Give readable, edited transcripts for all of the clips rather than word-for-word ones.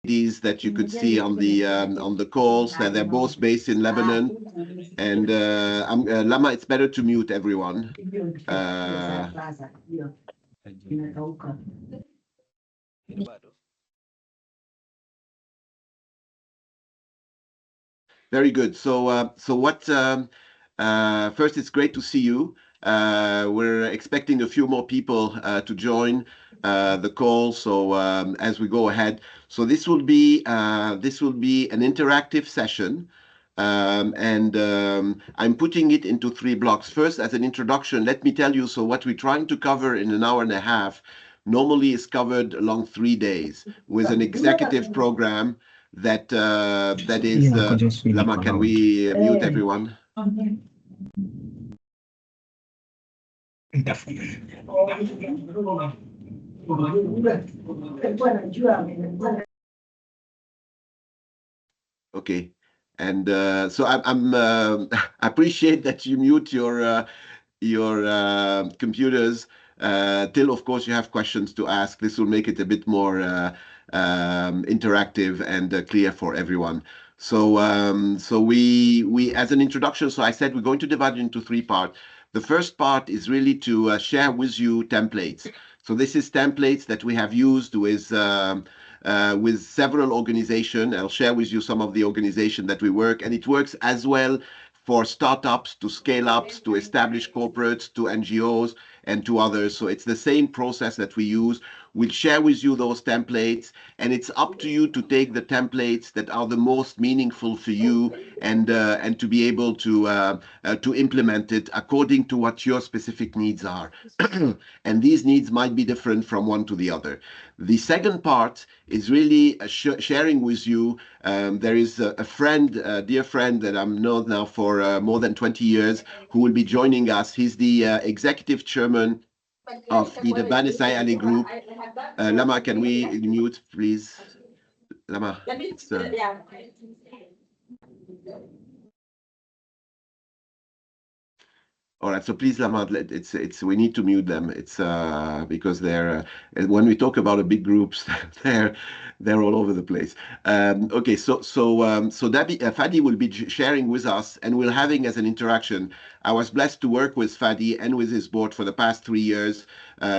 ladies that you could see on the calls. They're both based in Lebanon. And Lama, it's better to mute everyone. Very good. First, it's great to see you. We're expecting a few more people to join the call. So as we go ahead, so this will be an interactive session. I'm putting it into three blocks. First, as an introduction, let me tell you, so what we're trying to cover in an hour and a half normally is covered along 3 days with an executive program that is Lama, can we mute everyone? Okay. And so I'm I appreciate that you mute your computers till, of course, you have questions to ask. This will make it a bit more interactive and clear for everyone. So we as an introduction, so I said we're going to divide it into three parts. The first part is really to share with you templates. So this is templates that we have used with several organizations. I'll share with you some of the organizations that we work, and it works as well for startups to scale ups, to establish corporates, to NGOs, and to others. So it's the same process that we use. We'll share with you those templates, and it's up to you to take the templates that are the most meaningful for you and to be able to implement it according to what your specific needs are. And these needs might be different from one to the other. The second part is really sharing with you. There is a friend, a dear friend that I've known now for more than 20 years, who will be joining us. He's the executive chairman of the Banisai Ali Group. Lama, can we mute, please? Lama, it's, all right, so please, Lama, we need to mute them. It's because they're when we talk about a big groups, they're all over the place. Okay, so Fadi will be sharing with us, and we're having as an interaction. I was blessed to work with Fadi and with his board for the past 3 years.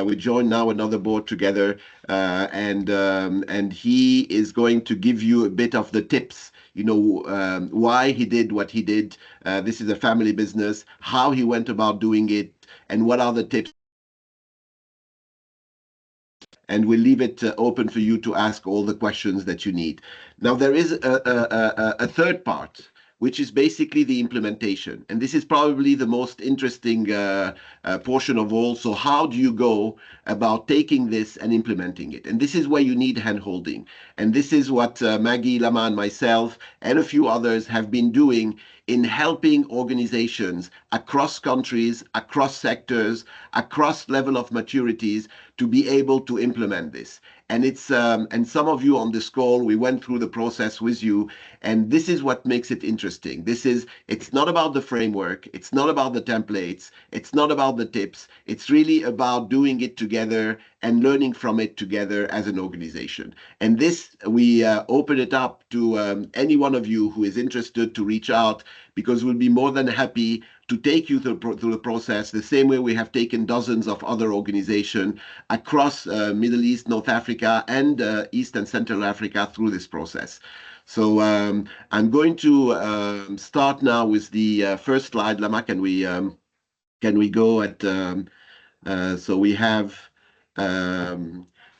We joined now another board together, and he is going to give you a bit of the tips. Why he did what he did. This is a family business, how he went about doing it, and what are the tips. And we'll leave it open for you to ask all the questions that you need. Now, there is a third part, which is basically the implementation. And this is probably the most interesting portion of all. So how do you go about taking this and implementing it? And this is where you need hand-holding. And this is what Maggie, Lama, and myself, and a few others have been doing in helping organizations across countries, across sectors, across level of maturities to be able to implement this. And and some of you on this call, we went through the process with you, and this is what makes it interesting. It's not about the framework, it's not about the templates, it's not about the tips. It's really about doing it together and learning from it together as an organization. And this, we open it up to any one of you who is interested to reach out, because we'll be more than happy to take you through the process the same way we have taken dozens of other organizations across Middle East, North Africa, and East and Central Africa through this process. So I'm going to start now with the first slide. Lama, can we go at so we have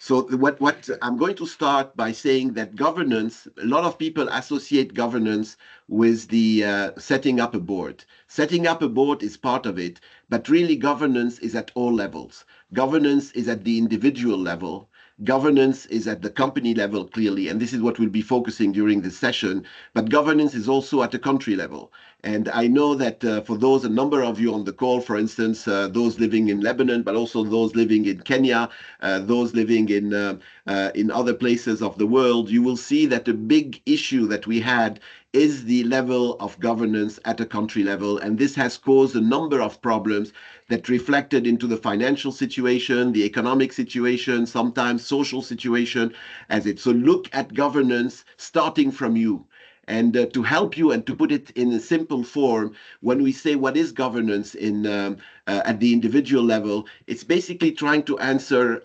so what I'm going to start by saying that governance, a lot of people associate governance with the setting up a board. Setting up a board is part of it, but really governance is at all levels. Governance is at the individual level. Governance is at the company level, clearly, and this is what we'll be focusing during this session, but governance is also at the country level. And I know that for those, a number of you on the call, for instance, those living in Lebanon, but also those living in Kenya, those living in other places of the world, you will see that the big issue that we had is the level of governance at a country level. And this has caused a number of problems that reflected into the financial situation, the economic situation, sometimes social situation as it. So look at governance starting from you. And to help you and to put it in a simple form, when we say what is governance at the individual level, it's basically trying to answer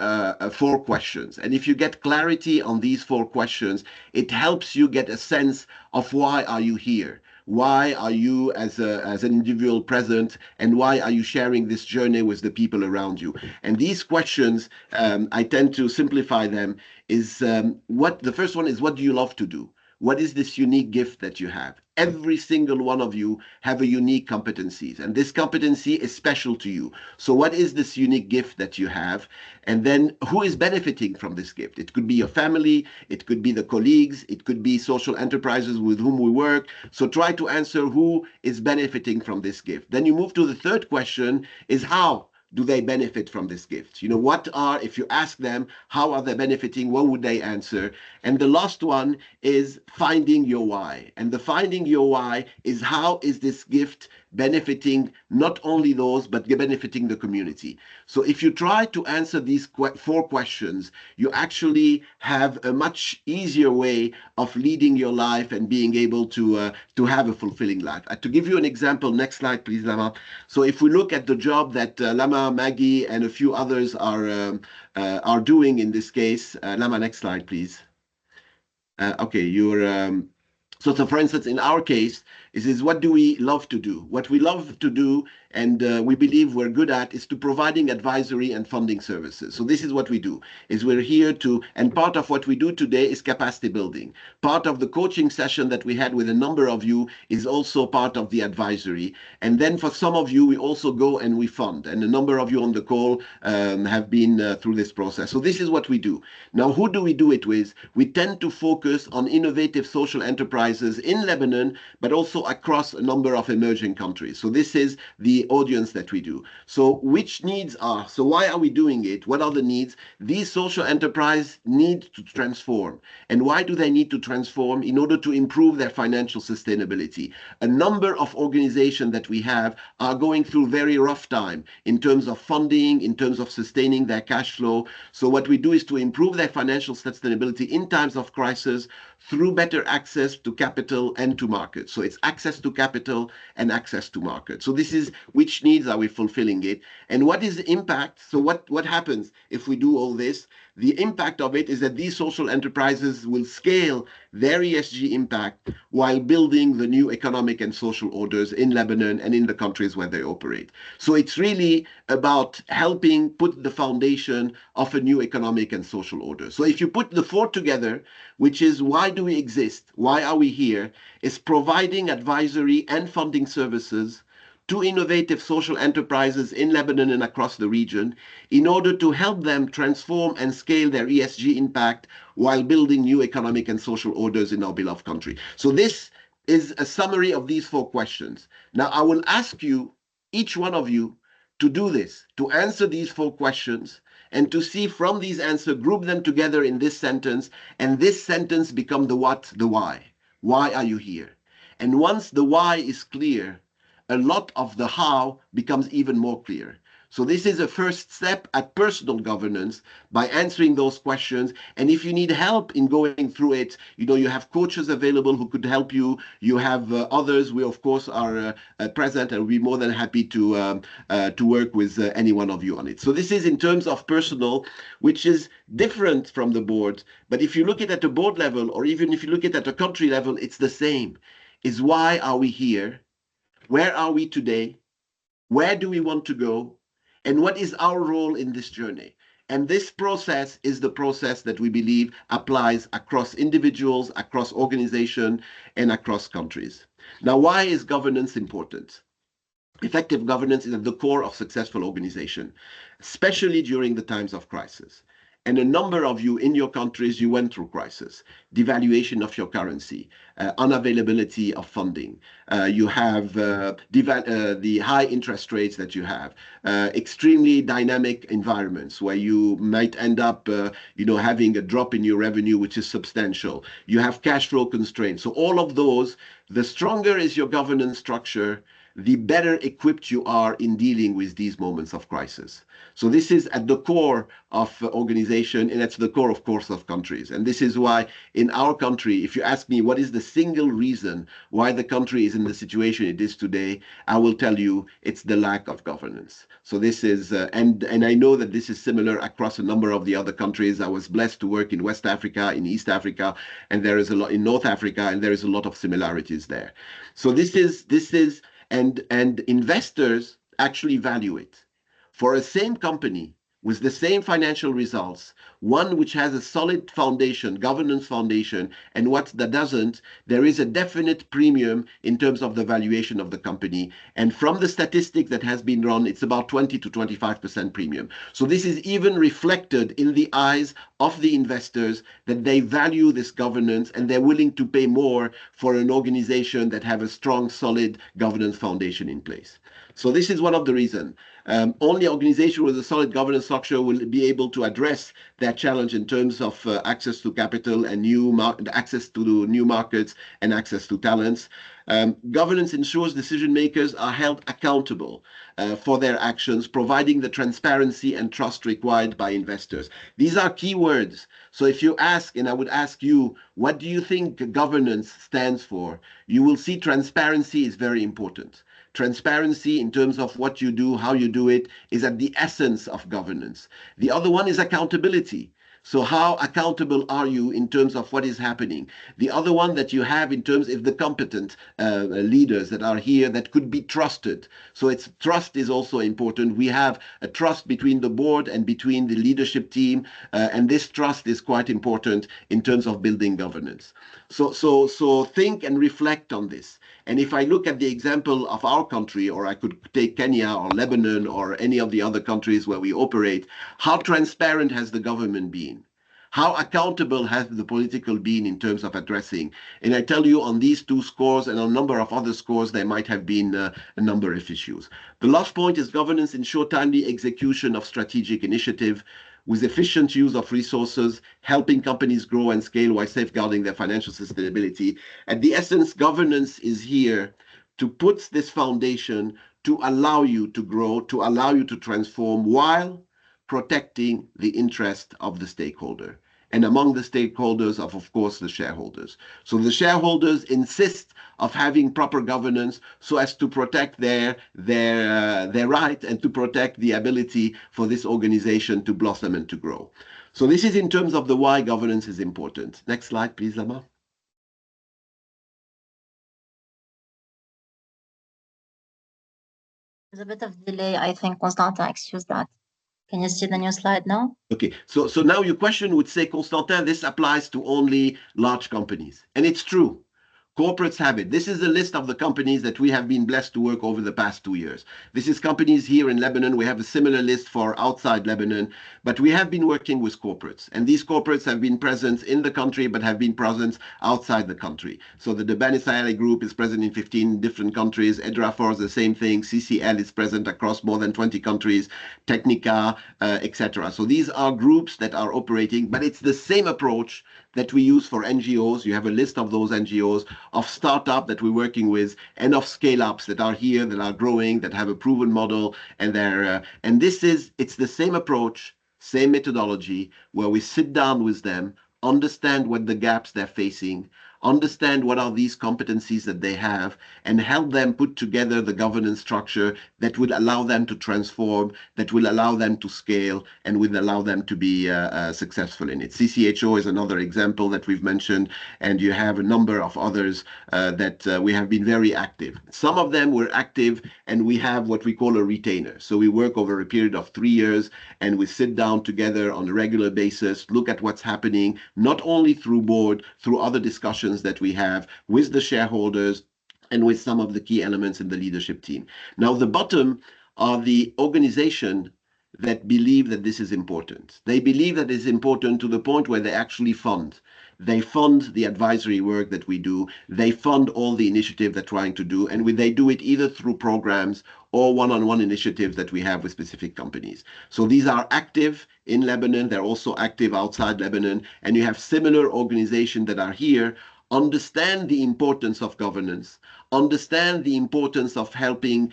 four questions. And if you get clarity on these four questions, it helps you get a sense of why are you here. Why are you as an individual present, and why are you sharing this journey with the people around you? And these questions, I tend to simplify them, is what the first one is, what do you love to do? What is this unique gift that you have? Every single one of you have a unique competencies, and this competency is special to you. So what is this unique gift that you have? And then who is benefiting from this gift? It could be your family, it could be the colleagues, it could be social enterprises with whom we work. So try to answer who is benefiting from this gift. Then you move to the third question, is how do they benefit from this gift? You know, what are, if you ask them, how are they benefiting? What would they answer? And the last one is finding your why. And the finding your why is, how is this gift benefiting not only those, but benefiting the community? So if you try to answer these four questions, you actually have a much easier way of leading your life and being able to have a fulfilling life. To give you an example, next slide, please, Lama. So if we look at the job that Lama, Maggie, and a few others are doing in this case, Lama, next slide, please. Okay, so for instance, in our case, is what do we love to do? What we love to do, and we believe we're good at, is to providing advisory and funding services. So this is what we do, is we're here to, and part of what we do today is capacity building. Part of the coaching session that we had with a number of you is also part of the advisory. And then for some of you, we also go and we fund. And a number of you on the call have been through this process. So this is what we do. Now, who do we do it with? We tend to focus on innovative social enterprises in Lebanon, but also across a number of emerging countries. So this is the audience that we do. So which needs are, so why are we doing it? What are the needs? These social enterprises need to transform. And why do they need to transform? In order to improve their financial sustainability. A number of organizations that we have are going through very rough time in terms of funding, in terms of sustaining their cash flow. So what we do is to improve their financial sustainability in times of crisis through better access to capital and to market. So it's access to capital and access to market. So this is which needs are we fulfilling it, and what is the impact? So what happens if we do all this? The impact of it is that these social enterprises will scale their ESG impact while building the new economic and social orders in Lebanon and in the countries where they operate. So it's really about helping put the foundation of a new economic and social order. So if you put the four together, which is why do we exist? Why are we here? Is providing advisory and funding services to innovative social enterprises in Lebanon and across the region in order to help them transform and scale their ESG impact while building new economic and social orders in our beloved country. So this is a summary of these four questions. Now, I will ask you, each one of you, to do this, to answer these four questions, and to see from these answers, group them together in this sentence, and this sentence become the what, the why. Why are you here? And once the why is clear, a lot of the how becomes even more clear. So this is a first step at personal governance by answering those questions. And if you need help in going through it, you have coaches available who could help you. You have others. We, of course, are present and we'll be more than happy to work with any one of you on it. So this is in terms of personal, which is different from the board. But if you look at a board level, or even if you look at a country level, it's the same. Is why are we here? Where are we today? Where do we want to go? And what is our role in this journey? And this process is the process that we believe applies across individuals, across organizations, and across countries. Now, why is governance important? Effective governance is at the core of successful organization, especially during the times of crisis. And a number of you in your countries, you went through crisis, devaluation of your currency, unavailability of funding. You have the high interest rates that you have, extremely dynamic environments where you might end up, having a drop in your revenue, which is substantial. You have cash flow constraints. So all of those, the stronger is your governance structure, the better equipped you are in dealing with these moments of crisis. So this is at the core of organization, and it's the core, of course, of countries. And this is why in our country, if you ask me what is the single reason why the country is in the situation it is today, I will tell you it's the lack of governance. So this is, and I know that this is similar across a number of the other countries. I was blessed to work in West Africa, in East Africa, and there is a lot in North Africa, and there is a lot of similarities there. So this is, and investors actually value it. For a same company with the same financial results, one which has a solid foundation, governance foundation, and what that doesn't, there is a definite premium in terms of the valuation of the company. And from the statistic that has been run, it's about 20 to 25% premium. So this is even reflected in the eyes of the investors that they value this governance and they're willing to pay more for an organization that have a strong, solid governance foundation in place. So this is one of the reasons. Only organization with a solid governance structure will be able to address that challenge in terms of access to capital and access to new markets and access to talents. Governance ensures decision makers are held accountable for their actions, providing the transparency and trust required by investors. These are key words. So if you ask, and I would ask you, what do you think governance stands for? You will see transparency is very important. Transparency in terms of what you do, how you do it, is at the essence of governance. The other one is accountability. So how accountable are you in terms of what is happening? The other one that you have in terms of the competent leaders that are here that could be trusted. So it's trust is also important. We have a trust between the board and between the leadership team, and this trust is quite important in terms of building governance. So think and reflect on this. And if I look at the example of our country, or I could take Kenya or Lebanon or any of the other countries where we operate, how transparent has the government been? How accountable has the political been in terms of addressing? And I tell you, on these two scores and on a number of other scores, there might have been a number of issues. The last point is governance ensure timely execution of strategic initiative with efficient use of resources, helping companies grow and scale while safeguarding their financial sustainability. At the essence, governance is here to put this foundation to allow you to grow, to allow you to transform while protecting the interest of the stakeholder. And among the stakeholders of course, the shareholders. So the shareholders insist of having proper governance so as to protect their right and to protect the ability for this organization to blossom and to grow. So this is in terms of the why governance is important. Next slide, please, Lama. There's a bit of delay, I think, Constantin, excuse that. Can you see the new slide now? Okay, so now your question would say, Constantin, this applies to only large companies. And it's true. Corporates have it. This is a list of the companies that we have been blessed to work over the past 2 years. This is companies here in Lebanon. We have a similar list for outside Lebanon, but we have been working with corporates. And these corporates have been present in the country, but have been present outside the country. So the Bani Sayaly Group is present in 15 different countries. Edrafor is the same thing. CCL is present across more than 20 countries. Technica, etc. So these are groups that are operating, but it's the same approach that we use for NGOs. You have a list of those NGOs, of startup that we're working with, and of scale-ups that are here, that are growing, that have a proven model, and it's the same approach, same methodology, where we sit down with them, understand what the gaps they're facing, understand what are these competencies that they have, and help them put together the governance structure that would allow them to transform, that will allow them to scale, and will allow them to be successful in it. CCHO is another example that we've mentioned, and you have a number of others that we have been very active. Some of them were active, and we have what we call a retainer. So we work over a period of 3 years, and we sit down together on a regular basis, look at what's happening, not only through board, through other discussions that we have with the shareholders and with some of the key elements in the leadership team. Now, the bottom are the organization that believe that this is important. They believe that it's important to the point where they actually fund. They fund the advisory work that we do. They fund all the initiative they're trying to do, and they do it either through programs or one-on-one initiatives that we have with specific companies. So these are active in Lebanon. They're also active outside Lebanon, and you have similar organizations that are here, understand the importance of governance, understand the importance of helping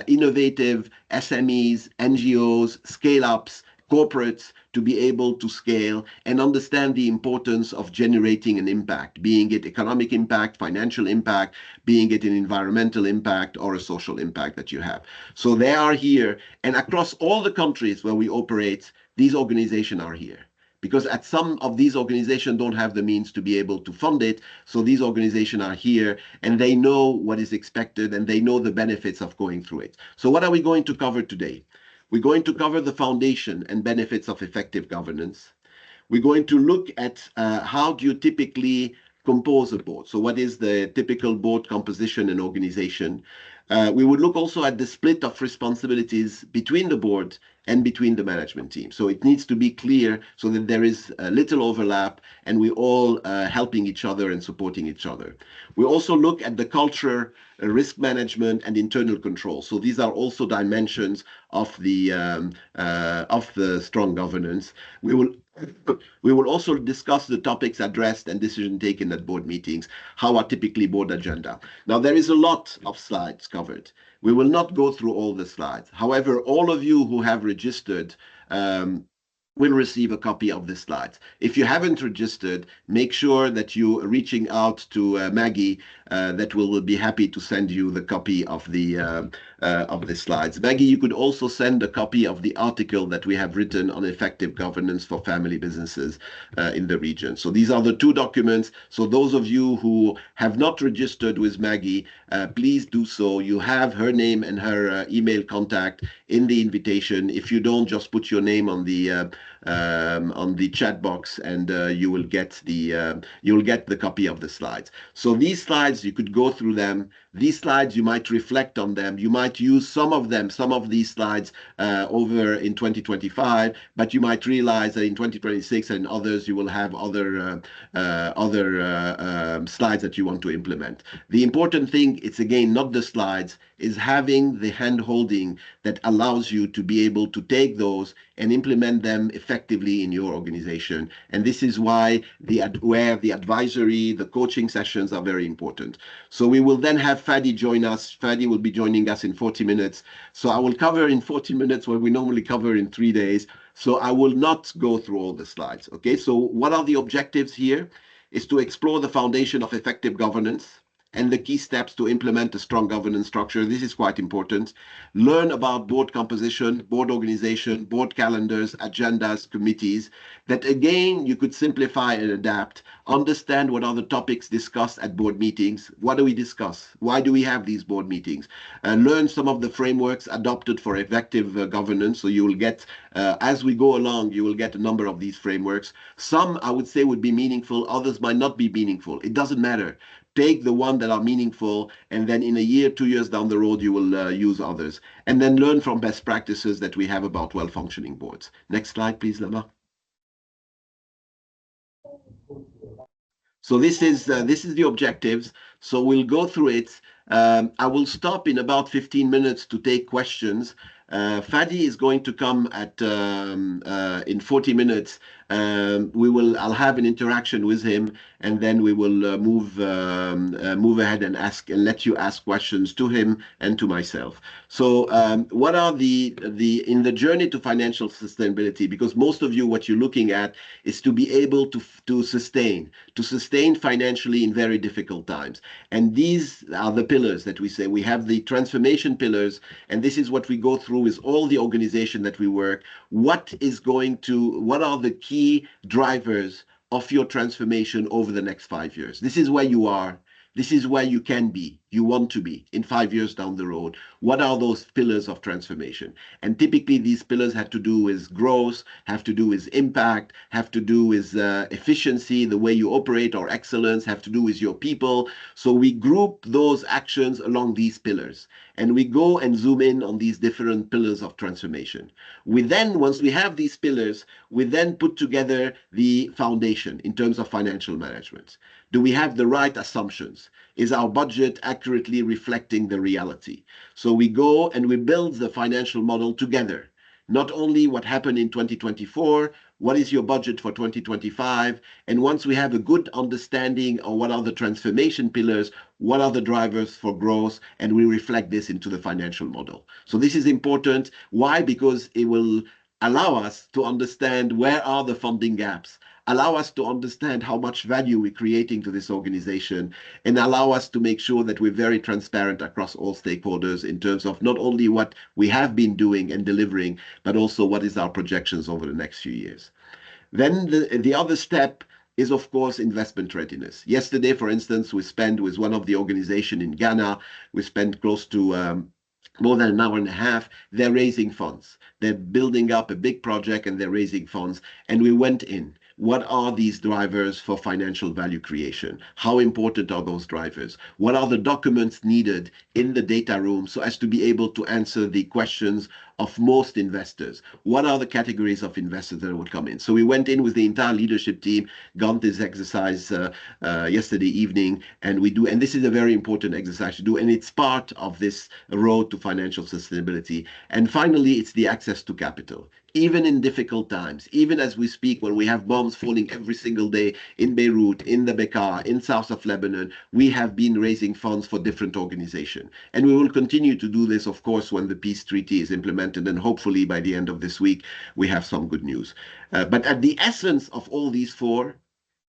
innovative SMEs, NGOs, scale ups, corporates to be able to scale, and understand the importance of generating an impact, being it economic impact, financial impact, being it an environmental impact or a social impact that you have. So they are here, and across all the countries where we operate, these organizations are here, because at some of these organizations don't have the means to be able to fund it. So these organizations are here and they know what is expected and they know the benefits of going through it. So what are we going to cover today? We're going to cover the foundation and benefits of effective governance. We're going to look at how do you typically compose a board. So what is the typical board composition and organization? We would look also at the split of responsibilities between the board and between the management team. So it needs to be clear so that there is a little overlap and we're all helping each other and supporting each other. We also look at the culture, risk management, and internal control. So these are also dimensions of the strong governance. We will also discuss the topics addressed and decision taken at board meetings, how are typically board agenda. Now, there is a lot of slides covered. We will not go through all the slides. However, all of you who have registered will receive a copy of the slides. If you haven't registered, make sure that you are reaching out to Maggie, that will be happy to send you the copy of the slides. Maggie, you could also send a copy of the article that we have written on effective governance for family businesses in the region. So these are the two documents. So those of you who have not registered with Maggie, please do so. You have her name and her email contact in the invitation. If you don't, just put your name on the chat box, and you will get the copy of the slides. So these slides, you could go through them. These slides, you might reflect on them. You might use some of these slides over in 2025, but you might realize that in 2026 and others, you will have other slides that you want to implement. The important thing, it's again not the slides, is having the hand holding that allows you to be able to take those and implement them effectively in your organization. And this is why where the advisory, the coaching sessions are very important. So we will then have Fadi join us. Fadi will be joining us in 40 minutes. So I will cover in 40 minutes what we normally cover in 3 days. So I will not go through all the slides. Okay, so what are the objectives here? Is to explore the foundation of effective governance and the key steps to implement a strong governance structure. This is quite important. Learn about board composition, board organization, board calendars, agendas, committees, that again, you could simplify and adapt. Understand what are the topics discussed at board meetings. What do we discuss? Why do we have these board meetings? Learn some of the frameworks adopted for effective governance. So you will get, as we go along, you will get a number of these frameworks. Some, I would say, would be meaningful. Others might not be meaningful. It doesn't matter. Take the one that are meaningful, and then in a year, 2 years down the road, you will use others. And then learn from best practices that we have about well-functioning boards. Next slide, please, Lama. So this is the objectives. So we'll go through it. I will stop in about 15 minutes to take questions. Fadi is going to come at in 40 minutes. I'll have an interaction with him, and then we will move ahead and let you ask questions to him and to myself. So what are in the journey to financial sustainability? Because most of you, what you're looking at is to be able to sustain financially in very difficult times. And these are the pillars that we say. We have the transformation pillars, and this is what we go through with all the organization that we work. What are the key drivers of your transformation over the next 5 years? This is where you are. This is where you can be. you want to be in 5 years down the road? What are those pillars of transformation? And typically these pillars have to do with growth, have to do with impact, have to do with efficiency, the way you operate, or excellence, have to do with your people. So we group those actions along these pillars, and we go and zoom in on these different pillars of transformation. We then, once we have these pillars, we then put together the foundation in terms of financial management. Do we have the right assumptions? Is our budget accurately reflecting the reality? So we go and we build the financial model together. Not only what happened in 2024, what is your budget for 2025? And once we have a good understanding of what are the transformation pillars, what are the drivers for growth, and we reflect this into the financial model. So this is important. Why? Because it will allow us to understand where are the funding gaps, allow us to understand how much value we're creating to this organization, and allow us to make sure that we're very transparent across all stakeholders in terms of not only what we have been doing and delivering, but also what is our projections over the next few years. Then the other step is, of course, investment readiness. Yesterday, for instance, we spent with one of the organizations in Ghana, we spent close to more than an hour and a half. They're raising funds. They're building up a big project and they're raising funds. And we went in. What are these drivers for financial value creation? How important are those drivers? What are the documents needed in the data room so as to be able to answer the questions of most investors? What are the categories of investors that would come in? So we went in with the entire leadership team, gone this exercise yesterday evening, and this is a very important exercise to do, and it's part of this road to financial sustainability. And finally, it's the access to capital. Even in difficult times, even as we speak, when we have bombs falling every single day in Beirut, in the Bekaa, in south of Lebanon, we have been raising funds for different organizations. And we will continue to do this, of course, when the peace treaty is implemented, and hopefully by the end of this week, we have some good news. But at the essence of all these four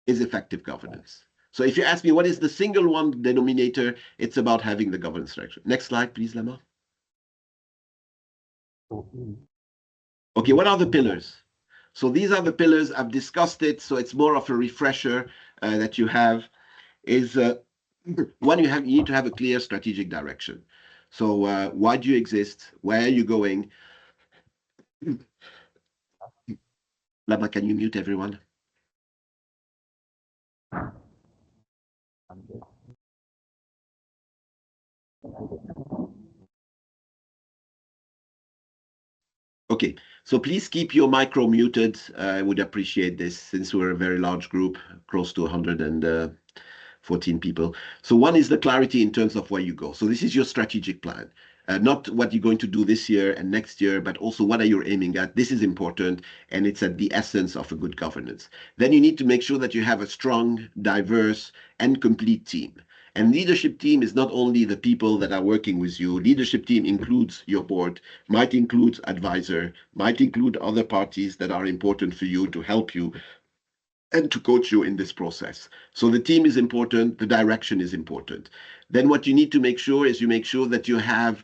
is effective governance. So if you ask me what is the single one denominator, it's about having the governance structure. Next slide, please, Lama. Okay, what are the pillars? So these are the pillars. I've discussed it, so it's more of a refresher that you have. Is one, you need to have a clear strategic direction. So why do you exist? Where are you going? Lama, can you mute everyone? Okay, so please keep your micro muted. I would appreciate this since we're a very large group, close to 114 people. So one is the clarity in terms of where you go. So this is your strategic plan. Not what you're going to do this year and next year, but also what are you aiming at. This is important, and it's at the essence of a good governance. Then you need to make sure that you have a strong, diverse, and complete team. And leadership team is not only the people that are working with you. Leadership team includes your board, might include advisor, might include other parties that are important for you to help you and to coach you in this process. So the team is important, the direction is important. Then what you need to make sure is you make sure that you have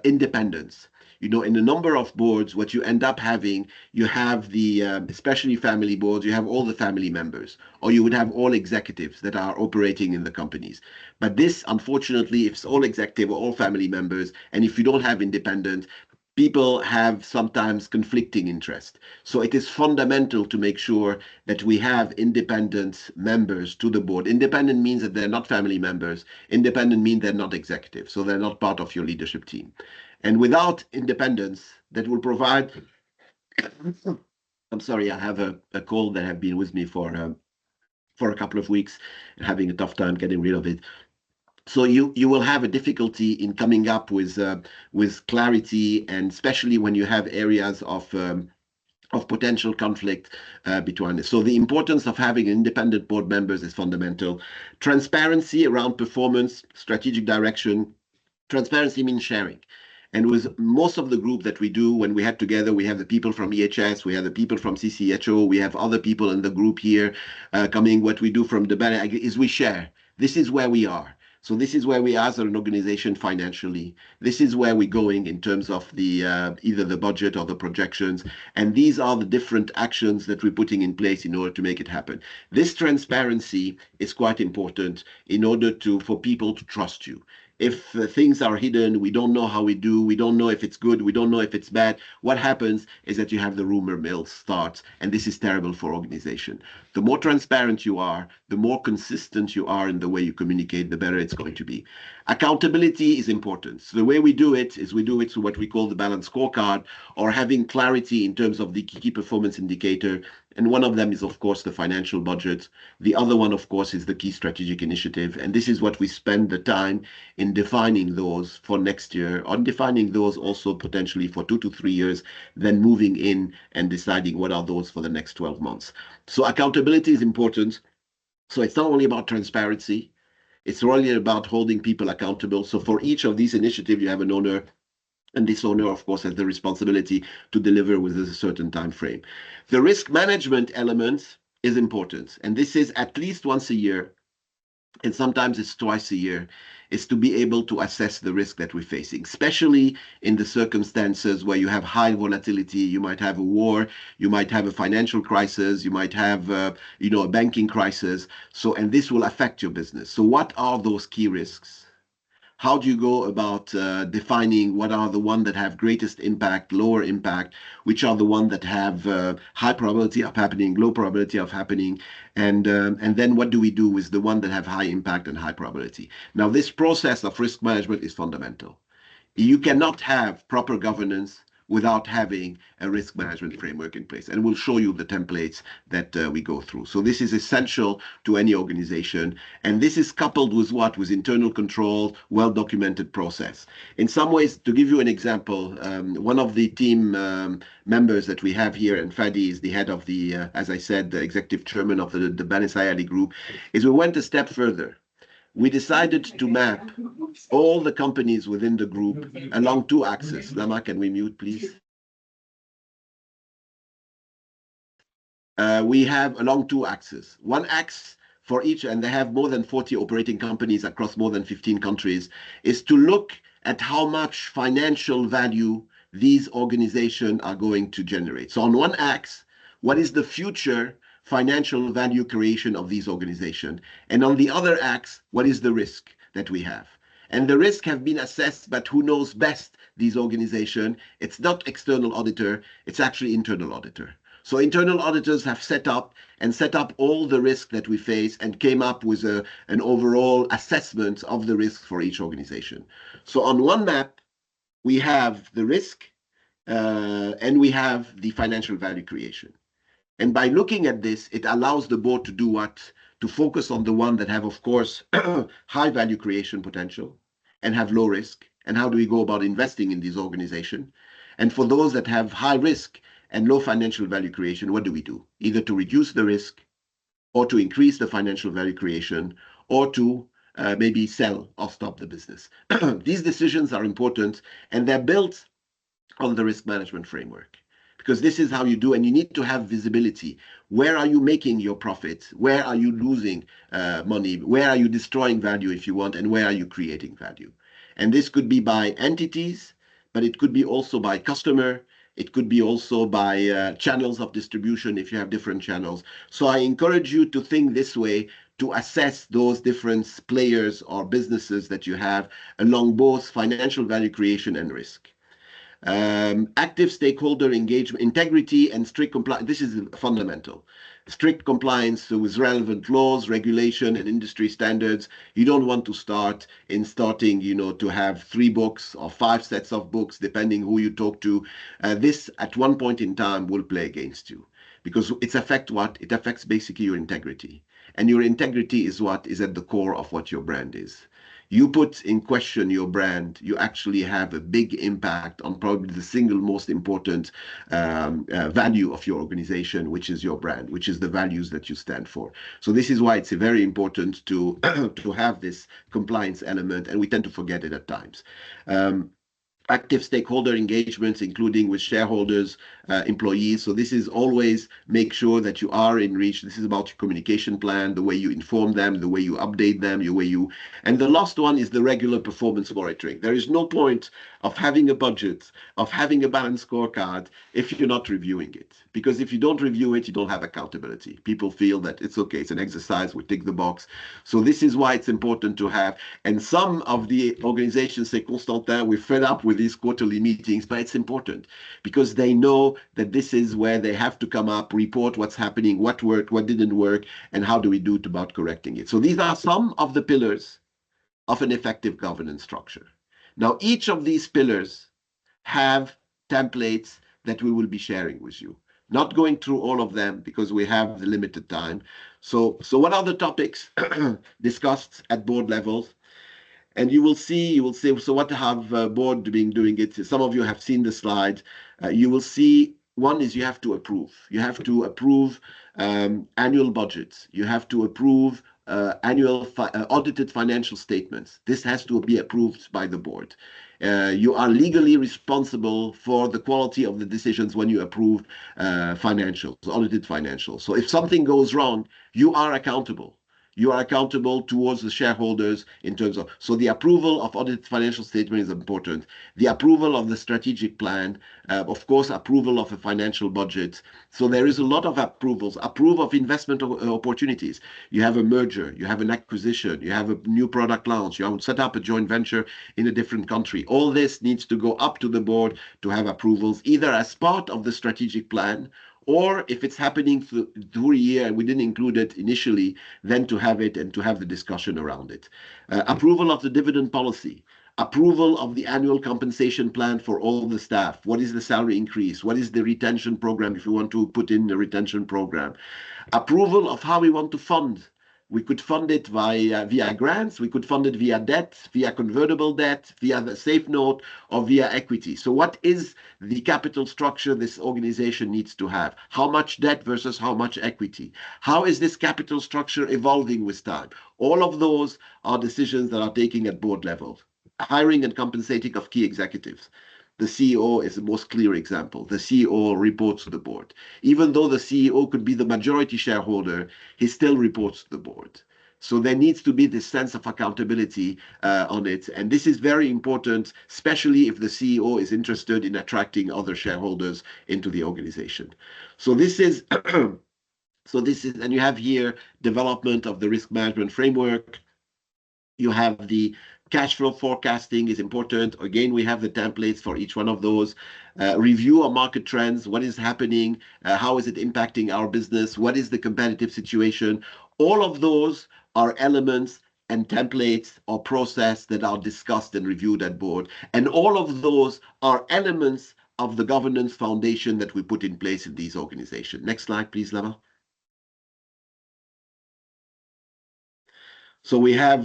independence. You know, in a number of boards, what you end up having, you have the, especially family boards, you have all the family members, or you would have all executives that are operating in the companies. But this, unfortunately, if it's all executive or all family members, and if you don't have independent, people have sometimes conflicting interest. So it is fundamental to make sure that we have independent members to the board. Independent means that they're not family members. Independent means they're not executive, so they're not part of your leadership team. And without independence, that will provide. I'm sorry, I have a cold that have been with me for a couple of weeks, and having a tough time getting rid of it. So you will have a difficulty in coming up with clarity, and especially when you have areas of potential conflict between it. So the importance of having independent board members is fundamental. Transparency around performance, strategic direction. Transparency means sharing. And with most of the group that we do, when we had together, we have the people from EHS, we have the people from CCHO, we have other people in the group here coming. What we do from the bank is we share. This is where we are. So this is where we are as an organization financially. This is where we're going in terms of the either the budget or the projections. And these are the different actions that we're putting in place in order to make it happen. This transparency is quite important in order for people to trust you. If things are hidden, we don't know how we do, we don't know if it's good, we don't know if it's bad. What happens is that you have the rumor mill start, and this is terrible for organization. The more transparent you are, the more consistent you are in the way you communicate, the better it's going to be. Accountability is important. So the way we do it is we do it through what we call the balanced scorecard, or having clarity in terms of the key performance indicator. And one of them is, of course, the financial budget. The other one, of course, is the key strategic initiative. And this is what we spend the time in defining those for next year, on defining those also potentially for 2 to 3 years, then moving in and deciding what are those for the next 12 months. So accountability is important. So it's not only about transparency, it's really about holding people accountable. So for each of these initiatives, you have an owner, and this owner, of course, has the responsibility to deliver within a certain time frame. The risk management element is important, and this is at least once a year, and sometimes it's twice a year, is to be able to assess the risk that we're facing, especially in the circumstances where you have high volatility. You might have a war, you might have a financial crisis, you might have a banking crisis. So, and this will affect your business. So what are those key risks? How do you go about defining what are the ones that have greatest impact, lower impact, which are the ones that have high probability of happening, low probability of happening, and then what do we do with the one that have high impact and high probability? Now, this process of risk management is fundamental. You cannot have proper governance without having a risk management framework in place. And we'll show you the templates that we go through. So this is essential to any organization. And this is coupled with what? With internal control, well-documented process. In some ways, to give you an example, one of the team members that we have here, and Fadi is the head of the, as I said, the executive chairman of the Bani Sayali group, is we went a step further. We decided to map all the companies within the group along 2 axes. Lama, can we mute, please? We have along 2 axes. One axe for each, and they have more than 40 operating companies across more than 15 countries, is to look at how much financial value these organizations are going to generate. So on one axe, what is the future financial value creation of these organizations? And on the other axe, what is the risk that we have? And the risk have been assessed, but who knows best these organizations? It's not external auditor, it's actually internal auditor. So internal auditors have set up all the risk that we face and came up with an overall assessment of the risk for each organization. So on one map, we have the risk and we have the financial value creation. And by looking at this, it allows the board to do what? To focus on the one that have, of course, high value creation potential and have low risk. And how do we go about investing in these organizations? And for those that have high risk and low financial value creation, what do we do? Either to reduce the risk or to increase the financial value creation or to maybe sell or stop the business. These decisions are important and they're built on the risk management framework. Because this is how you do, and you need to have visibility. Where are you making your profits? Where are you losing money? Where are you destroying value if you want? And where are you creating value? And this could be by entities, but it could be also by customer. It could be also by channels of distribution if you have different channels. So I encourage you to think this way to assess those different players or businesses that you have along both financial value creation and risk. Active stakeholder engagement, integrity, and strict compliance. This is fundamental. Strict compliance with relevant laws, regulation, and industry standards. You don't want to start to have 3 books or 5 sets of books, depending who you talk to. This, at one point in time, will play against you because it affects what? It affects basically your integrity. And your integrity is what is at the core of what your brand is. You put in question your brand, you actually have a big impact on probably the single most important value of your organization, which is your brand, which is the values that you stand for. So this is why it's very important to have this compliance element, and we tend to forget it at times. Active stakeholder engagements, including with shareholders, employees. So this is always make sure that you are in reach. This is about your communication plan, the way you inform them, the way you update them, and the last one is the regular performance monitoring. There is no point of having a budget, of having a balanced scorecard if you're not reviewing it. Because if you don't review it, you don't have accountability. People feel that it's okay, it's an exercise, we tick the box. So this is why it's important to have. And some of the organizations say, Constantin, we're fed up with these quarterly meetings, but it's important because they know that this is where they have to come up, report what's happening, what worked, what didn't work, and how do we do about correcting it. So these are some of the pillars of an effective governance structure. Now, each of these pillars have templates that we will be sharing with you. Not going through all of them because we have the limited time. So what are the topics discussed at board levels? And you will say, so what have board been doing it? Some of you have seen the slide. You will see one is you have to approve. You have to approve annual budgets. You have to approve annual audited financial statements. This has to be approved by the board. You are legally responsible for the quality of the decisions when you approve financials, audited financials. So if something goes wrong, you are accountable. You are accountable towards the shareholders in terms of, so the approval of audited financial statement is important. The approval of the strategic plan, of course, approval of a financial budget. So there is a lot of approvals, approval of investment opportunities. You have a merger, you have an acquisition, you have a new product launch, you have set up a joint venture in a different country. All this needs to go up to the board to have approvals, either as part of the strategic plan, or if it's happening through a year and we didn't include it initially, then to have it and to have the discussion around it. Approval of the dividend policy, approval of the annual compensation plan for all the staff. What is the salary increase? What is the retention program if you want to put in the retention program? Approval of how we want to fund. We could fund it via grants, we could fund it via debt, via convertible debt, via the safe note, or via equity. So what is the capital structure this organization needs to have? How much debt versus how much equity? How is this capital structure evolving with time? All of those are decisions that are taken at board level. Hiring and compensating of key executives. The CEO is the most clear example. The CEO reports to the board. Even though the CEO could be the majority shareholder, he still reports to the board. So there needs to be this sense of accountability on it. And this is very important, especially if the CEO is interested in attracting other shareholders into the organization. So this is, and you have here development of the risk management framework. You have the cash flow forecasting is important. Again, we have the templates for each one of those. Review of market trends. What is happening? How is it impacting our business? What is the competitive situation? All of those are elements and templates or process that are discussed and reviewed at board. And all of those are elements of the governance foundation that we put in place in these organizations. Next slide, please, Lama. So we have,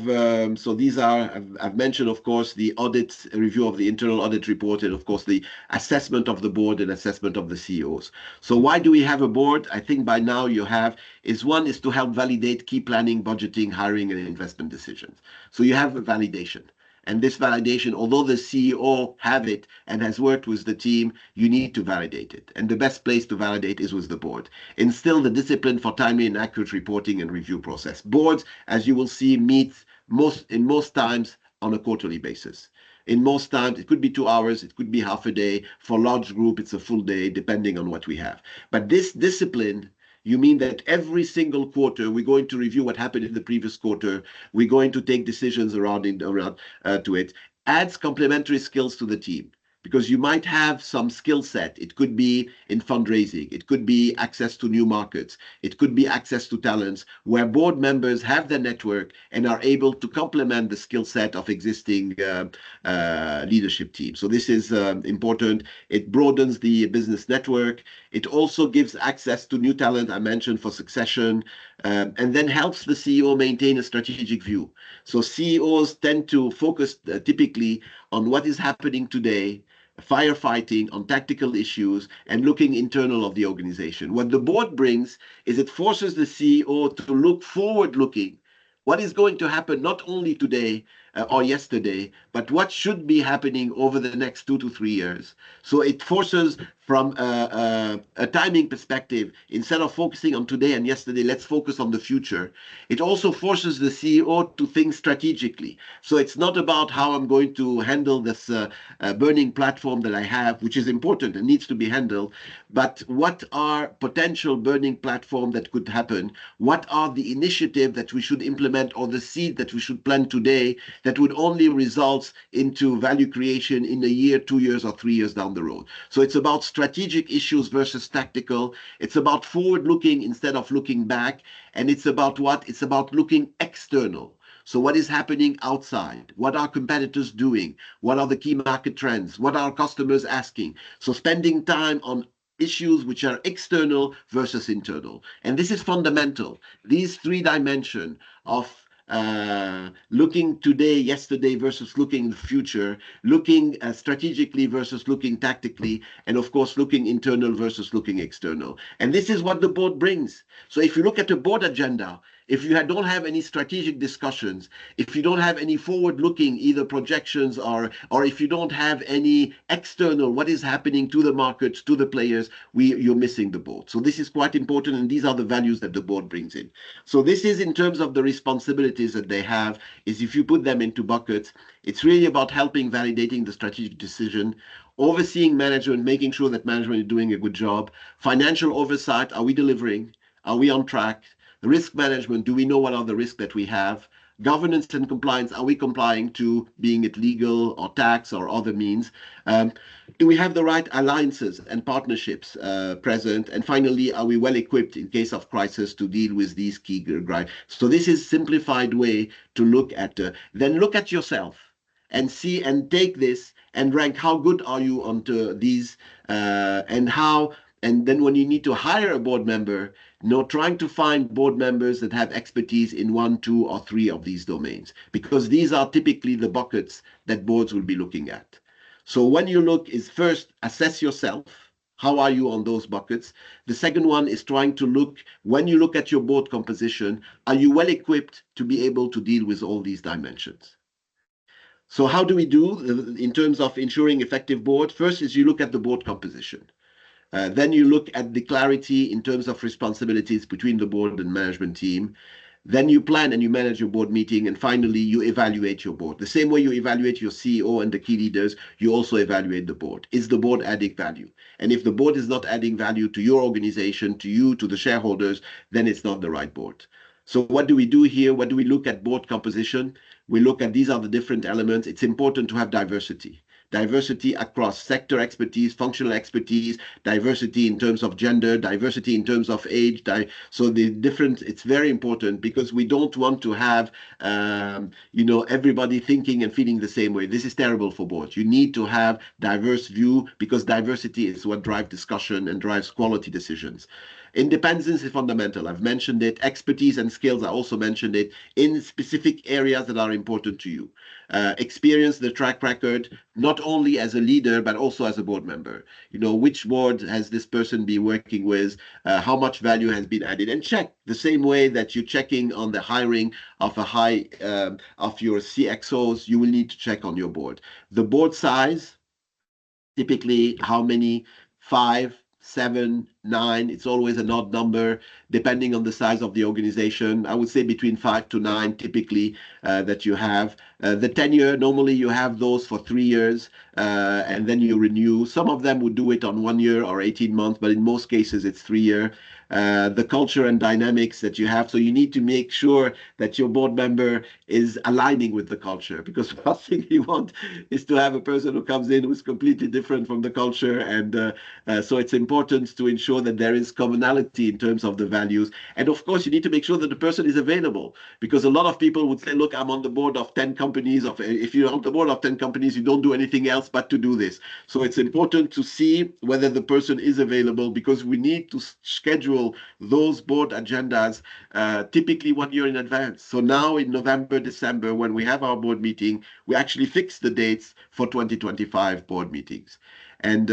so these are, I've mentioned, of course, the audit review of the internal audit report, and of course, the assessment of the board and assessment of the CEOs. So why do we have a board? I think by now you have, one is to help validate key planning, budgeting, hiring, and investment decisions. So you have a validation. And this validation, although the CEO have it and has worked with the team, you need to validate it. And the best place to validate is with the board. Instill the discipline for timely and accurate reporting and review process. Boards, as you will see, meet most times on a quarterly basis. In most times, it could be 2 hours, it could be half a day. For large group, it's a full day, depending on what we have. But this discipline, you mean that every single quarter, we're going to review what happened in the previous quarter. We're going to take decisions around to it. Adds complementary skills to the team. Because you might have some skill set. It could be in fundraising. It could be access to new markets. It could be access to talents where board members have the network and are able to complement the skill set of existing leadership teams. So this is important. It broadens the business network. It also gives access to new talent, I mentioned, for succession, and then helps the CEO maintain a strategic view. So CEOs tend to focus typically on what is happening today, firefighting, on tactical issues, and looking internal of the organization. What the board brings is it forces the CEO to look forward-looking. What is going to happen not only today, or yesterday, but what should be happening over the next 2 to 3 years. So it forces from a timing perspective, instead of focusing on today and yesterday, let's focus on the future. It also forces the CEO to think strategically. So it's not about how I'm going to handle this burning platform that I have, which is important and needs to be handled, but what are potential burning platform that could happen? What are the initiative that we should implement or the seed that we should plant today that would only result into value creation in a year, 2 years, or 3 years down the road? So it's about strategic issues versus tactical. It's about forward looking instead of looking back. And it's about what? It's about looking external. So what is happening outside? What are competitors doing? What are the key market trends? What are customers asking? So spending time on issues which are external versus internal. And this is fundamental. These three dimensions of looking today, yesterday versus looking in the future, looking strategically versus looking tactically, and of course, looking internal versus looking external. And this is what the board brings. So if you look at the board agenda, if you don't have any strategic discussions, if you don't have any forward-looking either projections or if you don't have any external what is happening to the markets, to the players, you're missing the board. So this is quite important, and these are the values that the board brings in. So this is in terms of the responsibilities that they have, is if you put them into buckets, it's really about helping validating the strategic decision, overseeing management, making sure that management is doing a good job, financial oversight, are we delivering? Are we on track? Risk management, do we know what are the risks that we have? Governance and compliance, are we complying to being it legal or tax or other means? Do we have the right alliances and partnerships present? And finally, are we well equipped in case of crisis to deal with these key drivers? So this is simplified way to look at, then look at yourself and see and take this and rank how good are you onto these and how. And then when you need to hire a board member, trying to find board members that have expertise in 1, 2, or 3 of these domains, because these are typically the buckets that boards will be looking at. So when you look is first, assess yourself. How are you on those buckets? The second one is trying to look, when you look at your board composition, are you well equipped to be able to deal with all these dimensions? So how do we do in terms of ensuring effective board? First is you look at the board composition. Then you look at the clarity in terms of responsibilities between the board and management team. Then you plan and you manage your board meeting. And finally, you evaluate your board. The same way you evaluate your CEO and the key leaders, you also evaluate the board. Is the board adding value? And if the board is not adding value to your organization, to you, to the shareholders, then it's not the right board. So what do we do here? What do we look at board composition? We look at these are the different elements. It's important to have diversity. Diversity across sector expertise, functional expertise, diversity in terms of gender, diversity in terms of age. So the different, it's very important because we don't want to have, everybody thinking and feeling the same way. This is terrible for boards. You need to have diverse view because diversity is what drives discussion and drives quality decisions. Independence is fundamental. I've mentioned it. Expertise and skills, I also mentioned it, in specific areas that are important to you. Experience, the track record, not only as a leader, but also as a board member. Which board has this person been working with? How much value has been added? And check the same way that you're checking on the hiring of of your CXOs, you will need to check on your board. The board size, typically how many? 5, 7, 9, it's always an odd number depending on the size of the organization. I would say between 5 to 9 typically that you have. The tenure, normally you have those for 3 years and then you renew. Some of them would do it on 1 year or 18 months, but in most cases it's 3 year. The culture and dynamics that you have. So you need to make sure that your board member is aligning with the culture, because the last thing you want is to have a person who comes in who's completely different from the culture. And so it's important to ensure that there is commonality in terms of the values. And of course, you need to make sure that the person is available, because a lot of people would say, look, I'm on the board of 10 companies. If you're on the board of 10 companies, you don't do anything else but to do this. So it's important to see whether the person is available, because we need to schedule those board agendas typically 1 year in advance. So now in November, December, when we have our board meeting, we actually fix the dates for 2025 board meetings. And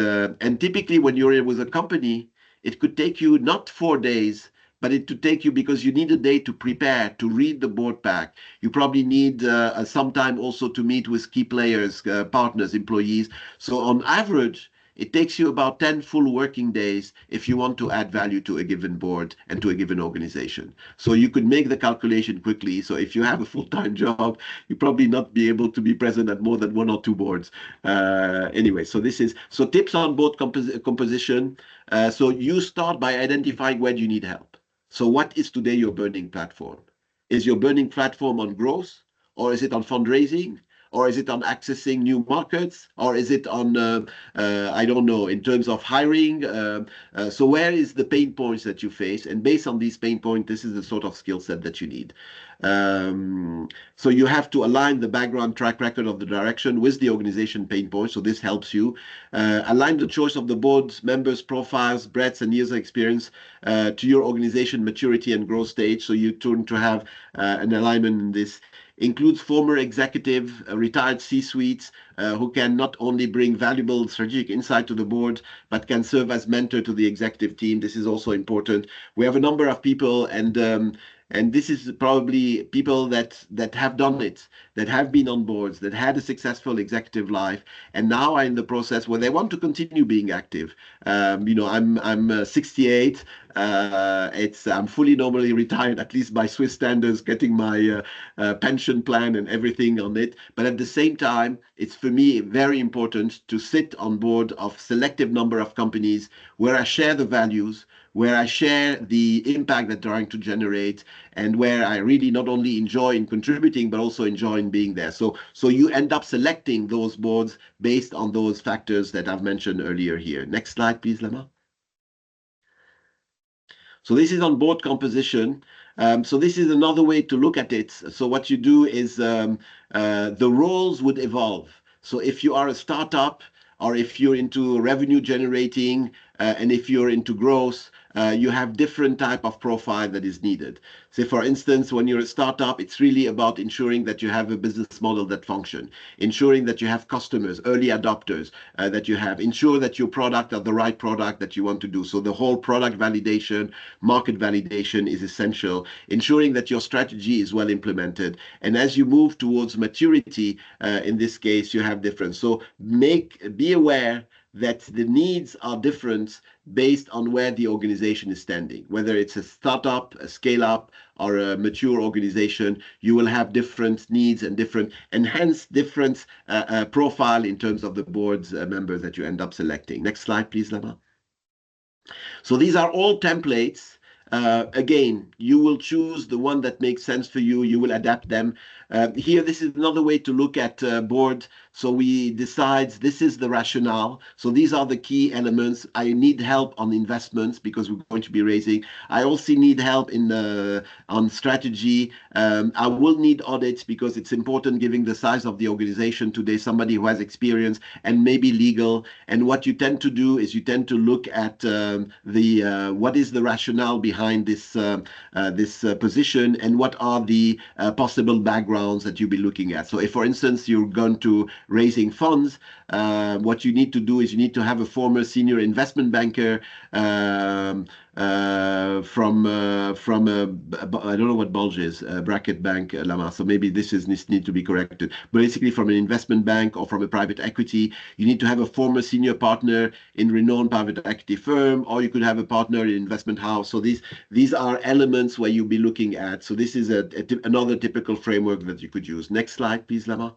typically when you're with a company, it could take you not 4 days, but it to take you, because you need a day to prepare, to read the board pack. You probably need some time also to meet with key players, partners, employees. So on average, it takes you about 10 full working days if you want to add value to a given board and to a given organization. So you could make the calculation quickly. So if you have a full-time job, you probably not be able to be present at more than one or two boards. Anyway, so this is so tips on board composition. So you start by identifying where you need help. So what is today your burning platform? Is your burning platform on growth, or is it on fundraising? Or is it on accessing new markets? Or is it on, I don't know, in terms of hiring? So where is the pain points that you face? And based on these pain points, this is the sort of skill set that you need. So you have to align the background track record of the direction with the organization pain points. So this helps you. Align the choice of the board's members' profiles, breadths, and years of experience to your organization maturity and growth stage. So you turn to have an alignment in this. Includes former executive, retired C-suites who can not only bring valuable strategic insight to the board, but can serve as mentor to the executive team. This is also important. We have a number of people, and this is probably people that have done it, that have been on boards, that had a successful executive life, and now are in the process where they want to continue being active. I'm 68. I'm fully normally retired, at least by Swiss standards, getting my pension plan and everything on it. But at the same time, it's for me very important to sit on board of selective number of companies where I share the values, where I share the impact that they're trying to generate, and where I really not only enjoy in contributing, but also enjoy in being there. So you end up selecting those boards based on those factors that I've mentioned earlier here. Next slide, please, Lema. So this is on board composition. So this is another way to look at it. So what you do is the roles would evolve. So if you are a startup, or if you're into revenue generating, and if you're into growth, you have different type of profile that is needed. Say, for instance, when you're a startup, it's really about ensuring that you have a business model that function, ensuring that you have customers, early adopters, that you have, ensure that your product are the right product that you want to do. So the whole product validation, market validation is essential, ensuring that your strategy is well implemented. And as you move towards maturity, in this case, you have difference. So be aware that the needs are different based on where the organization is standing. Whether it's a startup, a scale-up, or a mature organization, you will have different needs and hence different profile in terms of the board's members that you end up selecting. Next slide, please, Lema. So these are all templates. Again, you will choose the one that makes sense for you. You will adapt them. Here, this is another way to look at board. So we decide this is the rationale. So these are the key elements. I need help on investments because we're going to be raising. I also need help on strategy. I will need audits because it's important, given the size of the organization today, somebody who has experience, and maybe legal. And what you tend to do is you tend to look at what is the rationale behind this position, and what are the possible backgrounds that you'll be looking at. So if, for instance, you're going to raising funds, what you need to do is you need to have a former senior investment banker from I don't know what bulge is, bracket bank, Lema. So maybe this need to be corrected. Basically, from an investment bank or from a private equity, you need to have a former senior partner in renowned private equity firm, or you could have a partner in investment house. So these are elements where you'll be looking at. So this is another typical framework that you could use. Next slide, please, Lema.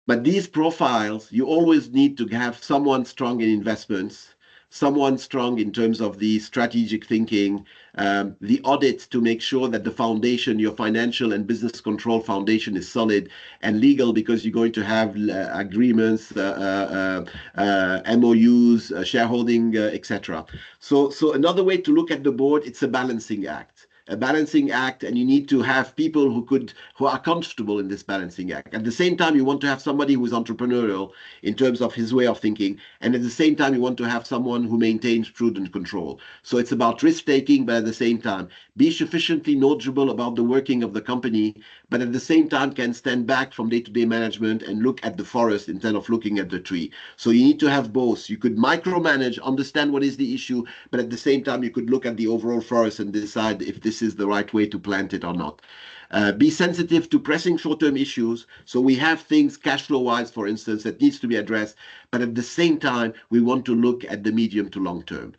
But these profiles, you always need to have someone strong in investments, someone strong in terms of the strategic thinking, the audit to make sure that the foundation, your financial and business control foundation, is solid and legal, because you're going to have agreements, MOUs, shareholding, etc. So another way to look at the board, it's a balancing act. a balancing act, and you need to have people who are comfortable in this balancing act. At the same time, you want to have somebody who is entrepreneurial in terms of his way of thinking, and at the same time, you want to have someone who maintains prudent control. So it's about risk taking, but at the same time, be sufficiently knowledgeable about the working of the company, but at the same time can stand back from day-to-day management and look at the forest instead of looking at the tree. So you need to have both. You could micromanage, understand what is the issue, but at the same time, you could look at the overall forest and decide if this is the right way to plant it or not. Be sensitive to pressing short-term issues. So we have things cash flow-wise, for instance, that needs to be addressed, but at the same time, we want to look at the medium to long term.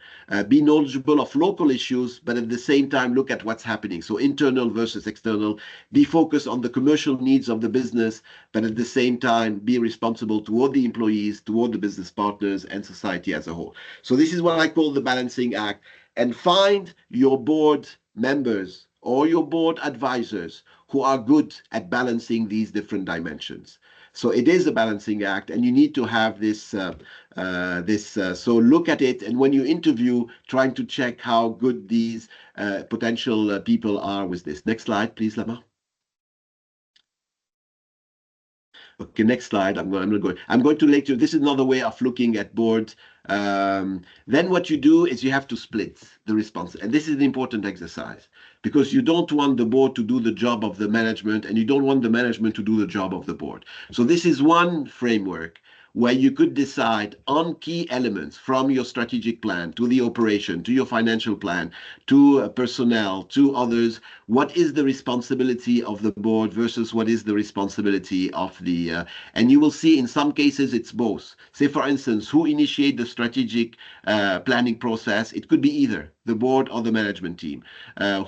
Be knowledgeable of local issues, but at the same time, look at what's happening. So internal versus external. Be focused on the commercial needs of the business, but at the same time, be responsible toward the employees, toward the business partners, and society as a whole. So this is what I call the balancing act. And find your board members or your board advisors who are good at balancing these different dimensions. So it is a balancing act, and you need to have this. So look at it, and when you interview, trying to check how good these potential people are with this. Next slide, please, Lama. Okay, next slide. I'm going to lecture. This is another way of looking at boards. Then what you do is you have to split the response. And this is an important exercise because you don't want the board to do the job of the management and you don't want the management to do the job of the board. So this is one framework where you could decide on key elements from your strategic plan to the operation, to your financial plan, to personnel, to others, what is the responsibility of the board versus what is the responsibility of the, and you will see in some cases it's both. Say, for instance, who initiate the strategic planning process? It could be either the board or the management team.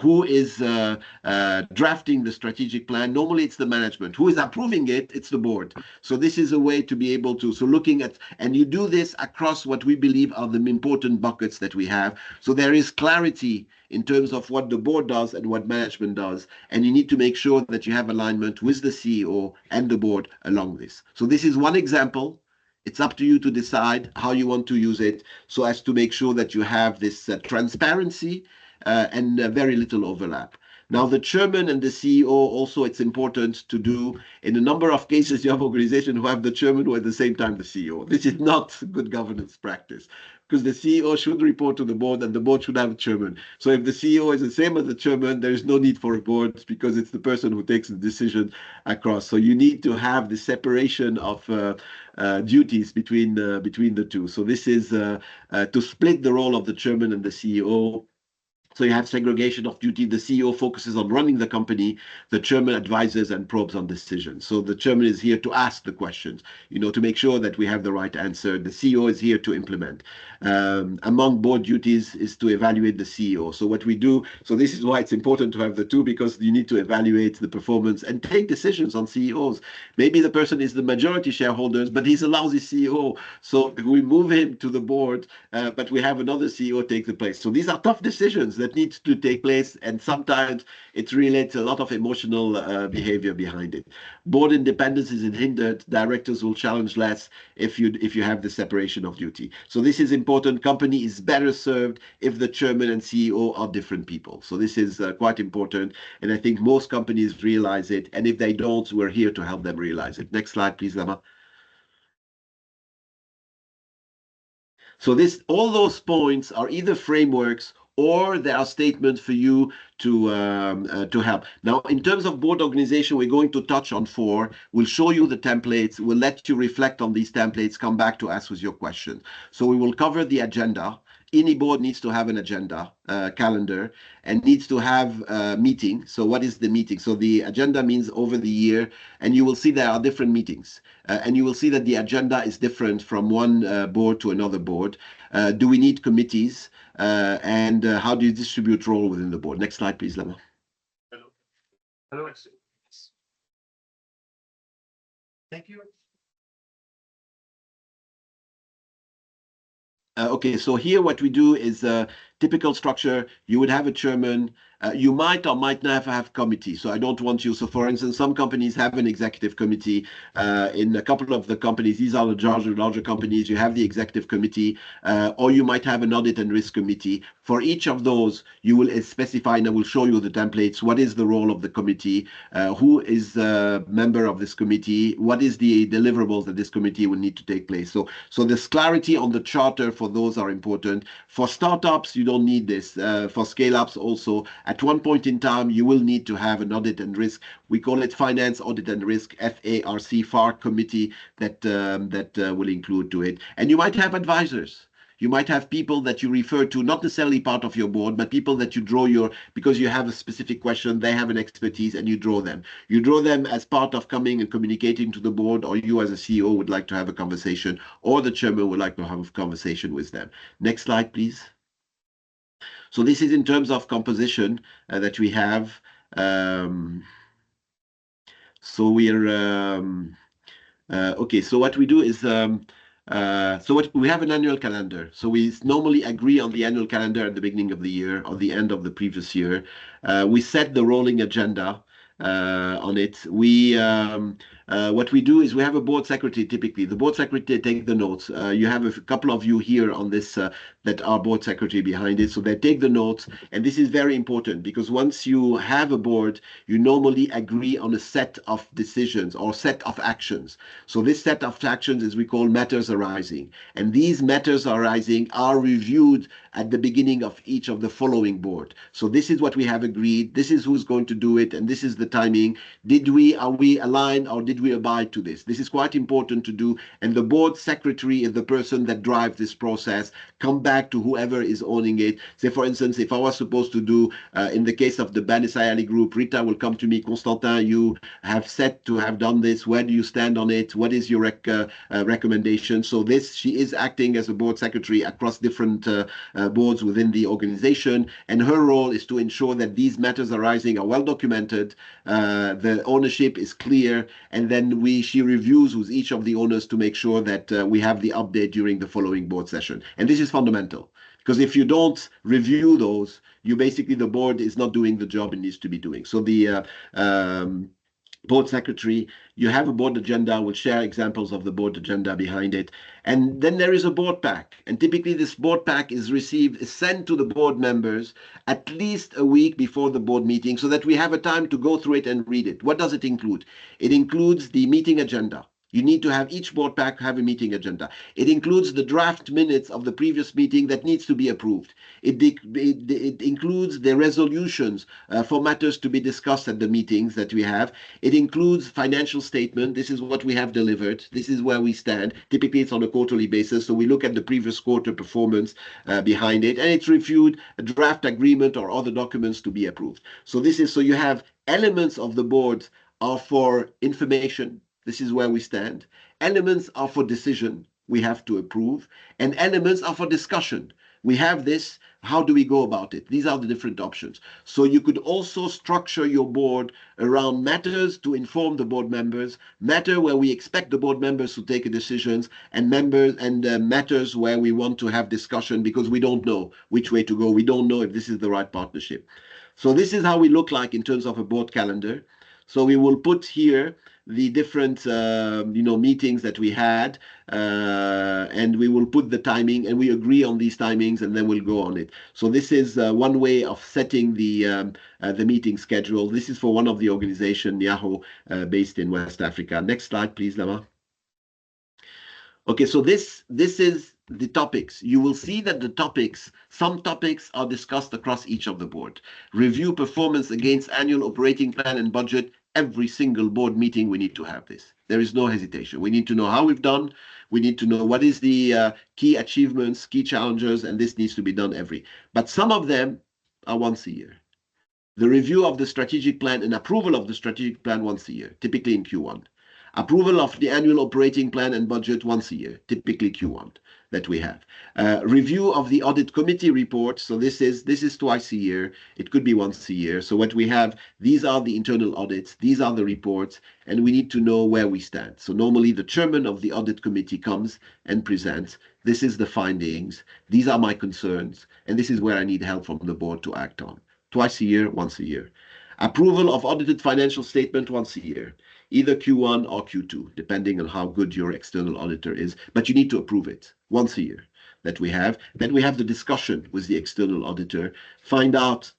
Who is drafting the strategic plan? Normally it's the management. Who is approving it? It's the board. So this is a way to be able to, so looking at, and you do this across what we believe are the important buckets that we have. So there is clarity in terms of what the board does and what management does. And you need to make sure that you have alignment with the CEO and the board along this. So this is one example. It's up to you to decide how you want to use it so as to make sure that you have this transparency and very little overlap. Now, the chairman and the CEO also, it's important to do. In a number of cases, you have organizations who have the chairman who at the same time the CEO. This is not good governance practice because the CEO should report to the board and the board should have a chairman. So if the CEO is the same as the chairman, there is no need for a board because it's the person who takes the decision across. So you need to have the separation of duties between the two. So this is to split the role of the chairman and the CEO. So you have segregation of duty. The CEO focuses on running the company. The chairman advises and probes on decisions. So the chairman is here to ask the questions, to make sure that we have the right answer. The CEO is here to implement. Among board duties is to evaluate the CEO. So what we do, so this is why it's important to have the two, because you need to evaluate the performance and take decisions on CEOs. Maybe the person is the majority shareholders, but he's a lousy CEO. So we move him to the board, but we have another CEO take the place. So these are tough decisions that needs to take place, and sometimes it relates a lot of emotional behavior behind it. Board independence is hindered. Directors will challenge less if you have the separation of duty. So this is important. Company is better served if the chairman and CEO are different people. So this is quite important, and I think most companies realize it. And if they don't, we're here to help them realize it. Next slide, please, Lama. So all those points are either frameworks or there are statements for you to help. Now, in terms of board organization, we're going to touch on 4. We'll show you the templates. We'll let you reflect on these templates, come back to us with your questions. So we will cover the agenda. Any board needs to have an agenda calendar and needs to have a meeting. So what is the meeting? So the agenda means over the year, and you will see there are different meetings. And you will see that the agenda is different from one board to another board. Do we need committees? And how do you distribute role within the board? Next slide, please, Lama. Hello. Thank you. Okay, so here what we do is a typical structure. You would have a chairman, you might or might not have committee. So I don't want you. So for instance, some companies have an executive committee. In a couple of the companies, these are the larger companies, you have the executive committee, or you might have an audit and risk committee. For each of those, you will specify, and I will show you the templates, what is the role of the committee, who is a member of this committee, what is the deliverables that this committee will need to take place. So this clarity on the charter for those are important. For startups, you don't need this. For scale-ups also, at one point in time, you will need to have an audit and risk. We call it Finance, Audit and Risk, FARC committee that will include to it. And you might have advisors. You might have people that you refer to, not necessarily part of your board, but people that you draw because you have a specific question, they have an expertise, and you draw them. You draw them as part of coming and communicating to the board, or you as a CEO would like to have a conversation, or the chairman would like to have a conversation with them. Next slide, please. So this is in terms of composition that we have. So we're okay. So what we do is we have an annual calendar. So we normally agree on the annual calendar at the beginning of the year or the end of the previous year. We set the rolling agenda on it. What we do is we have a board secretary. Typically, the board secretary take the notes. You have a couple of you here on this that are board secretary behind it, so they take the notes. And this is very important because once you have a board, you normally agree on a set of decisions or set of actions. So this set of actions is we call matters arising, and these matters arising are reviewed at the beginning of each of the following board. So this is what we have agreed. This is who's going to do it, and this is the timing. Are we aligned, or did we abide to this? This is quite important to do, and the board secretary is the person that drives this process. Come back to whoever is owning it. Say, for instance, if I was supposed to do, in the case of the Bani Sayali Group, Rita will come to me, Constantin, you have said to have done this. Where do you stand on it? What is your recommendation? So she is acting as a board secretary across different boards within the organization, and her role is to ensure that these matters arising are well documented, the ownership is clear, and then she reviews with each of the owners to make sure that we have the update during the following board session. And this is fundamental, because if you don't review those, the board is not doing the job it needs to be doing. So the board secretary, you have a board agenda, we'll share examples of the board agenda behind it. And then there is a board pack. And typically this board pack is sent to the board members at least a week before the board meeting so that we have a time to go through it and read it. What does it include? It includes the meeting agenda. You need to have each board pack have a meeting agenda. It includes the draft minutes of the previous meeting that needs to be approved. It includes the resolutions for matters to be discussed at the meetings that we have. It includes financial statement. This is what we have delivered. This is where we stand. Typically, it's on a quarterly basis. So we look at the previous quarter performance behind it, and it's reviewed a draft agreement or other documents to be approved. So you have elements of the board are for information. This is where we stand. Elements are for decision, we have to approve, and elements are for discussion. We have this, how do we go about it? These are the different options. So you could also structure your board around matters to inform the board members, matter where we expect the board members to take decisions, and matters where we want to have discussion because we don't know which way to go. We don't know if this is the right partnership. So this is how we look like in terms of a board calendar. So we will put here the different meetings that we had, and we will put the timing, and we agree on these timings, and then we'll go on it. So this is one way of setting the meeting schedule. This is for one of the organization, Yahoo, based in West Africa. Next slide, please, Lama. Okay, so this is the topics. You will see that some topics are discussed across each of the board. Review performance against annual operating plan and budget. Every single board meeting, we need to have this. There is no hesitation. We need to know how we've done. We need to know what is the key achievements, key challenges, and this needs to be done But some of them are once a year. The review of the strategic plan and approval of the strategic plan once a year, typically in Q1. Approval of the annual operating plan and budget once a year, typically Q1 that we have. Review of the audit committee report. So this is twice a year. It could be once a year. So what we have, these are the internal audits. These are the reports, and we need to know where we stand. So normally the chairman of the audit committee comes and presents. This is the findings. These are my concerns, and this is where I need help from the board to act on. twice a year, once a year. Approval of audited financial statement once a year, either Q1 or Q2, depending on how good your external auditor is. But you need to approve it once a year that we have. Then we have the discussion with the external auditor, find out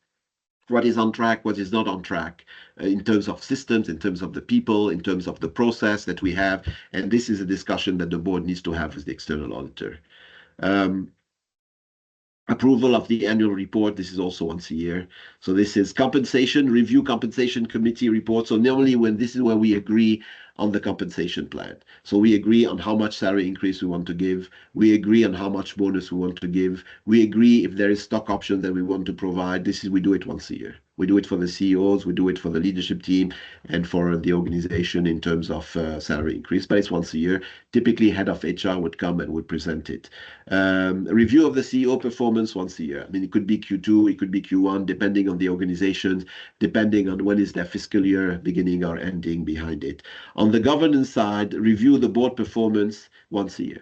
what is on track, what is not on track, in terms of systems, in terms of the people, in terms of the process that we have. And this is a discussion that the board needs to have with the external auditor. Approval of the annual report. This is also once a year. So this is compensation, review compensation committee report. So normally when this is where we agree on the compensation plan. So we agree on how much salary increase we want to give. We agree on how much bonus we want to give. We agree if there is stock option that we want to provide. We do it once a year. We do it for the CEOs, we do it for the leadership team, and for the organization in terms of salary increase. But it's once a year. Typically, head of HR would come and would present it. Review of the CEO performance once a year. I mean, it could be Q2, it could be Q1, depending on the organizations, depending on when is their fiscal year beginning or ending behind it. On the governance side, review the board performance once a year.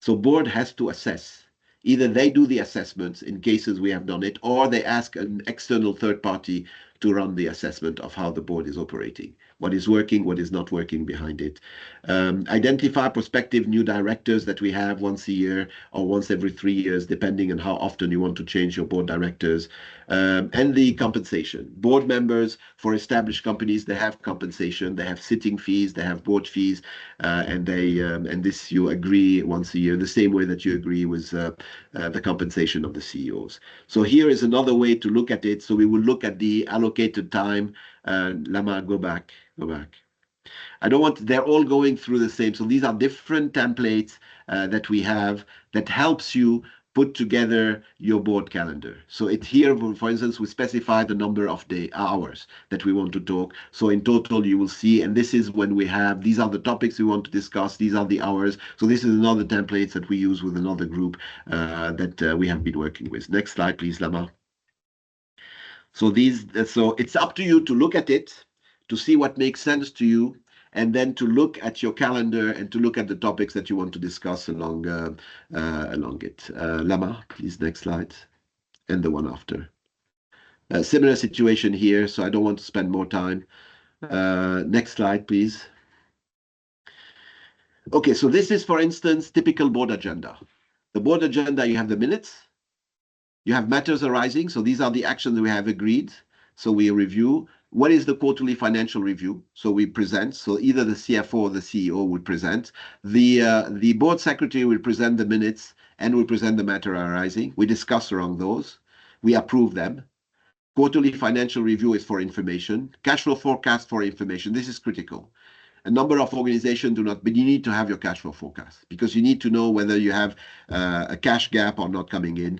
So board has to assess. Either they do the assessments in cases we have done it, or they ask an external third party to run the assessment of how the board is operating, what is working, what is not working behind it. Identify prospective new directors that we have once a year or once every 3 years, depending on how often you want to change your board directors. And the compensation. Board members for established companies, they have compensation, they have sitting fees, they have board fees, and this you agree once a year, the same way that you agree with the compensation of the CEOs. So here is another way to look at it. So we will look at the allocated time. Lama, go back. They're all going through the same. So these are different templates that we have that helps you put together your board calendar. So it's here, for instance, we specify the number of hours that we want to talk. So in total, you will see, and this is when we have, these are the topics we want to discuss, these are the hours. So this is another template that we use with another group that we have been working with. Next slide, please, Lama. So it's up to you to look at it, to see what makes sense to you, and then to look at your calendar and to look at the topics that you want to discuss along it. Lama, please, next slide. And the one after. Similar situation here, so I don't want to spend more time. Next slide, please. Okay, so this is, for instance, typical board agenda. The board agenda, you have the minutes. You have matters arising. So these are the actions we have agreed. So we review. What is the quarterly financial review? So we present. So either the CFO or the CEO would present. The board secretary will present the minutes and will present the matter arising. We discuss around those. We approve them. Quarterly financial review is for information. Cash flow forecast for information. This is critical. A number of organizations do not, but you need to have your cash flow forecast because you need to know whether you have a cash gap or not coming in.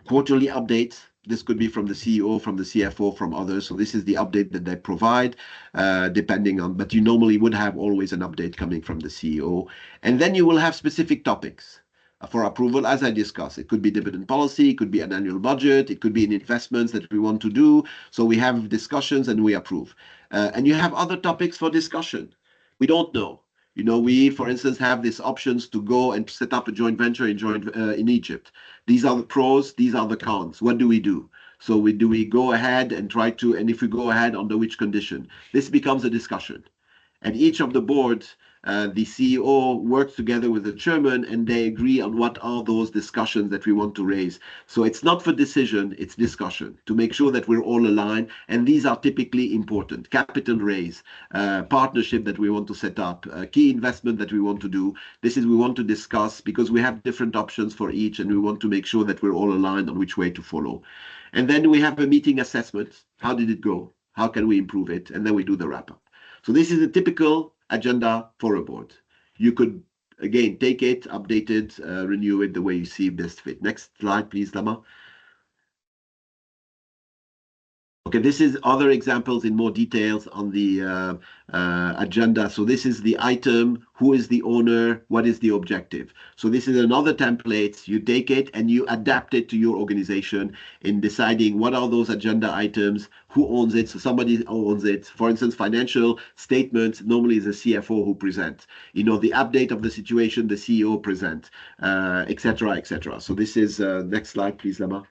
Quarterly updates. This could be from the CEO, from the CFO, from others. So this is the update that they provide, depending on, but you normally would have always an update coming from the CEO. And then you will have specific topics for approval, as I discussed. It could be dividend policy, it could be an annual budget, it could be in investments that we want to do. So we have discussions and we approve. And you have other topics for discussion. We don't know. You know, we, for instance, have these options to go and set up a joint venture in Egypt. These are the pros, these are the cons. What do we do? So do we go ahead and try to, and if we go ahead, under which condition? This becomes a discussion. And each of the boards, the CEO works together with the chairman and they agree on what are those discussions that we want to raise. So it's not for decision, it's discussion to make sure that we're all aligned. And these are typically important. Capital raise, partnership that we want to set up, key investment that we want to do. This is we want to discuss because we have different options for each and we want to make sure that we're all aligned on which way to follow. And then we have a meeting assessment. How did it go? How can we improve it? And then we do the wrap up. So this is a typical agenda for a board. You could, again, take it, update it, renew it the way you see best fit. Next slide, please, Lama. Okay, this is other examples in more details on the agenda. So this is the item, who is the owner, what is the objective. So this is another template. You take it and you adapt it to your organization in deciding what are those agenda items, who owns it. So somebody owns it. For instance, financial statements normally is a CFO who presents. You know, the update of the situation, the CEO present, etc., etc. So this is next slide, please, Lama.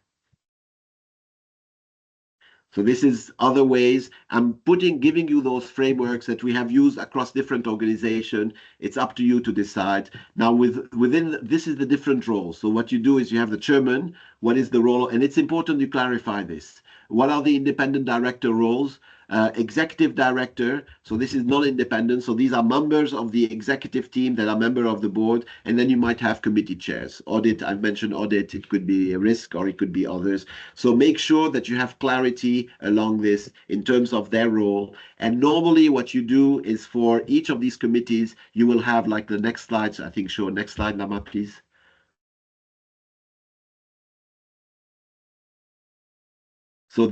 So this is other ways. I'm giving you those frameworks that we have used across different organizations. It's up to you to decide. Now, within this is the different roles. So what you do is you have the chairman. What is the role? And it's important you clarify this. What are the independent director roles? Executive director, so this is non-independent, so these are members of the executive team that are member of the board, and then you might have committee chairs. Audit, I've mentioned audit, it could be a risk or it could be others. So make sure that you have clarity along this in terms of their role. And normally what you do is for each of these committees, you will have like the next slides, I think, show next slide, Lama, please. So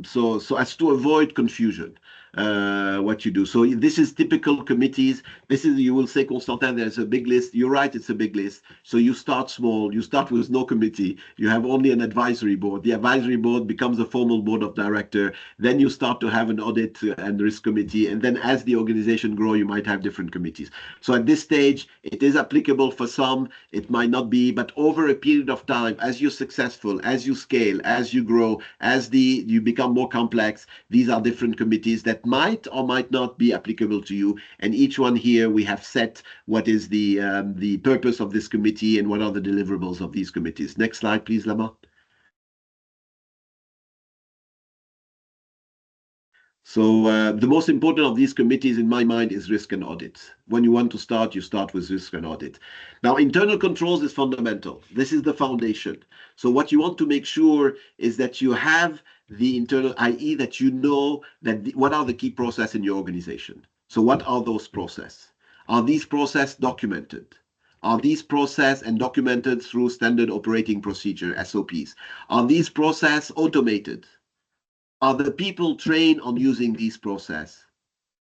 so as to avoid confusion, what you do. So this is typical committees. This is, you will say, Constantin, there's a big list. You're right, it's a big list. So you start small. You start with no committee. You have only an advisory board. The advisory board becomes a formal board of director. Then you start to have an audit and risk committee. And then as the organization grow, you might have different committees. So at this stage, it is applicable for some. It might not be, but over a period of time, as you're successful, as you scale, as you grow, as you become more complex, these are different committees that might or might not be applicable to you. And each one here, we have set what is the purpose of this committee and what are the deliverables of these committees. Next slide, please, Lama. So the most important of these committees in my mind is risk and audit. When you want to start, you start with risk and audit. Now, internal controls is fundamental. This is the foundation. So what you want to make sure is that you have the internal, i.e. that you know that what are the key process in your organization. So what are those process? Are these process documented? Are these process and documented through standard operating procedure, SOPs? Are these process automated? Are the people trained on using these process?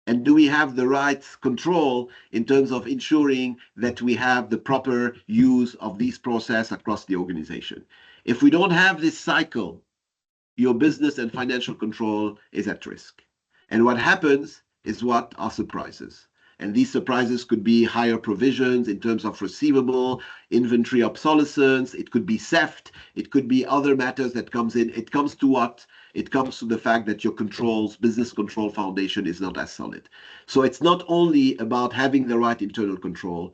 And do we have the right control in terms of ensuring that we have the proper use of these process across the organization? If we don't have this cycle, your business and financial control is at risk. And what happens is what are surprises. And these surprises could be higher provisions in terms of receivable, inventory obsolescence, it could be theft, it could be other matters that comes in. It comes to what? It comes to the fact that your business control foundation is not as solid. So it's not only about having the right internal control,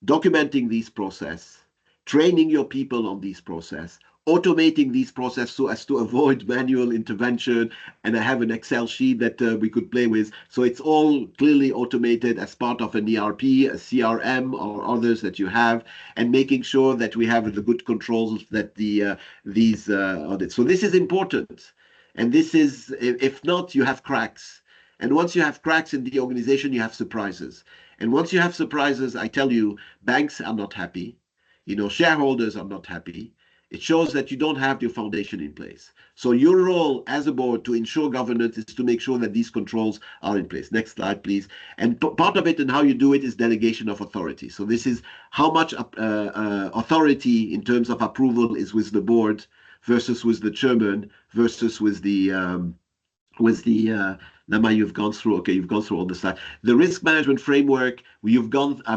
documenting these process, training your people on these process, automating these process so as to avoid manual intervention. And I have an Excel sheet that we could play with. So it's all clearly automated as part of an ERP, a CRM, or others that you have, and making sure that we have the good controls that these audits. So this is important. And this is, if not, you have cracks. And once you have cracks in the organization, you have surprises. And once you have surprises, I tell you, banks are not happy. Shareholders are not happy. It shows that you don't have your foundation in place. So your role as a board to ensure governance is to make sure that these controls are in place. Next slide, please. And part of it and how you do it is delegation of authority. So this is how much authority in terms of approval is with the board versus with the chairman versus with the Nama, you've gone through all the slides. The risk management framework, I've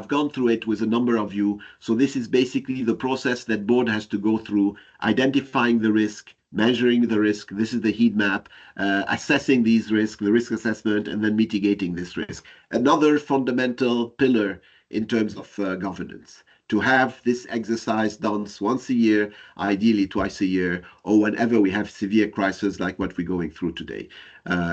gone through it with a number of you. So this is basically the process that board has to go through, identifying the risk, measuring the risk. This is the heat map, assessing these risks, the risk assessment, and then mitigating this risk. Another fundamental pillar in terms of governance. To have this exercise done once a year, ideally twice a year, or whenever we have severe crises like what we're going through today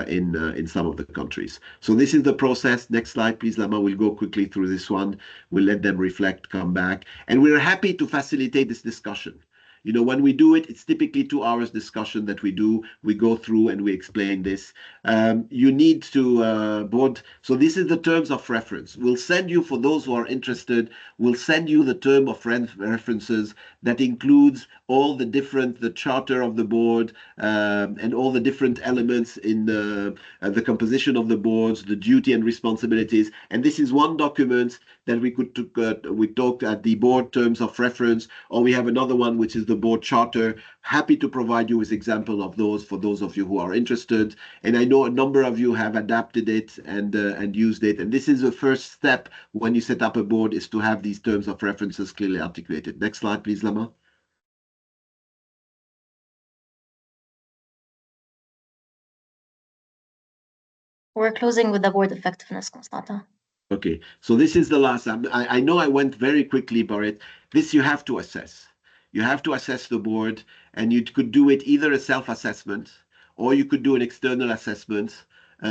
in some of the countries. So this is the process. Next slide, please, Lama. We'll go quickly through this one. We'll let them reflect, come back. And we're happy to facilitate this discussion. When we do it, it's typically 2 hours discussion that we do. We go through and we explain this. You need to board. So this is the terms of reference. We'll send you, for those who are interested, we'll send you the term of references that includes all the charter of the board, and all the different elements in the composition of the boards, the duty and responsibilities. And this is one document that we talked at the board terms of reference, or we have another one, which is the board charter. Happy to provide you with example of those for those of you who are interested. And I know a number of you have adapted it and used it. And this is the first step when you set up a board, is to have these terms of references clearly articulated. Next slide, please, Lama. We're closing with the board effectiveness, Constanta. Okay, so this is the last. I know I went very quickly, Barit. This you have to assess. You have to assess the board, and you could do it either a self-assessment, or you could do an external assessment,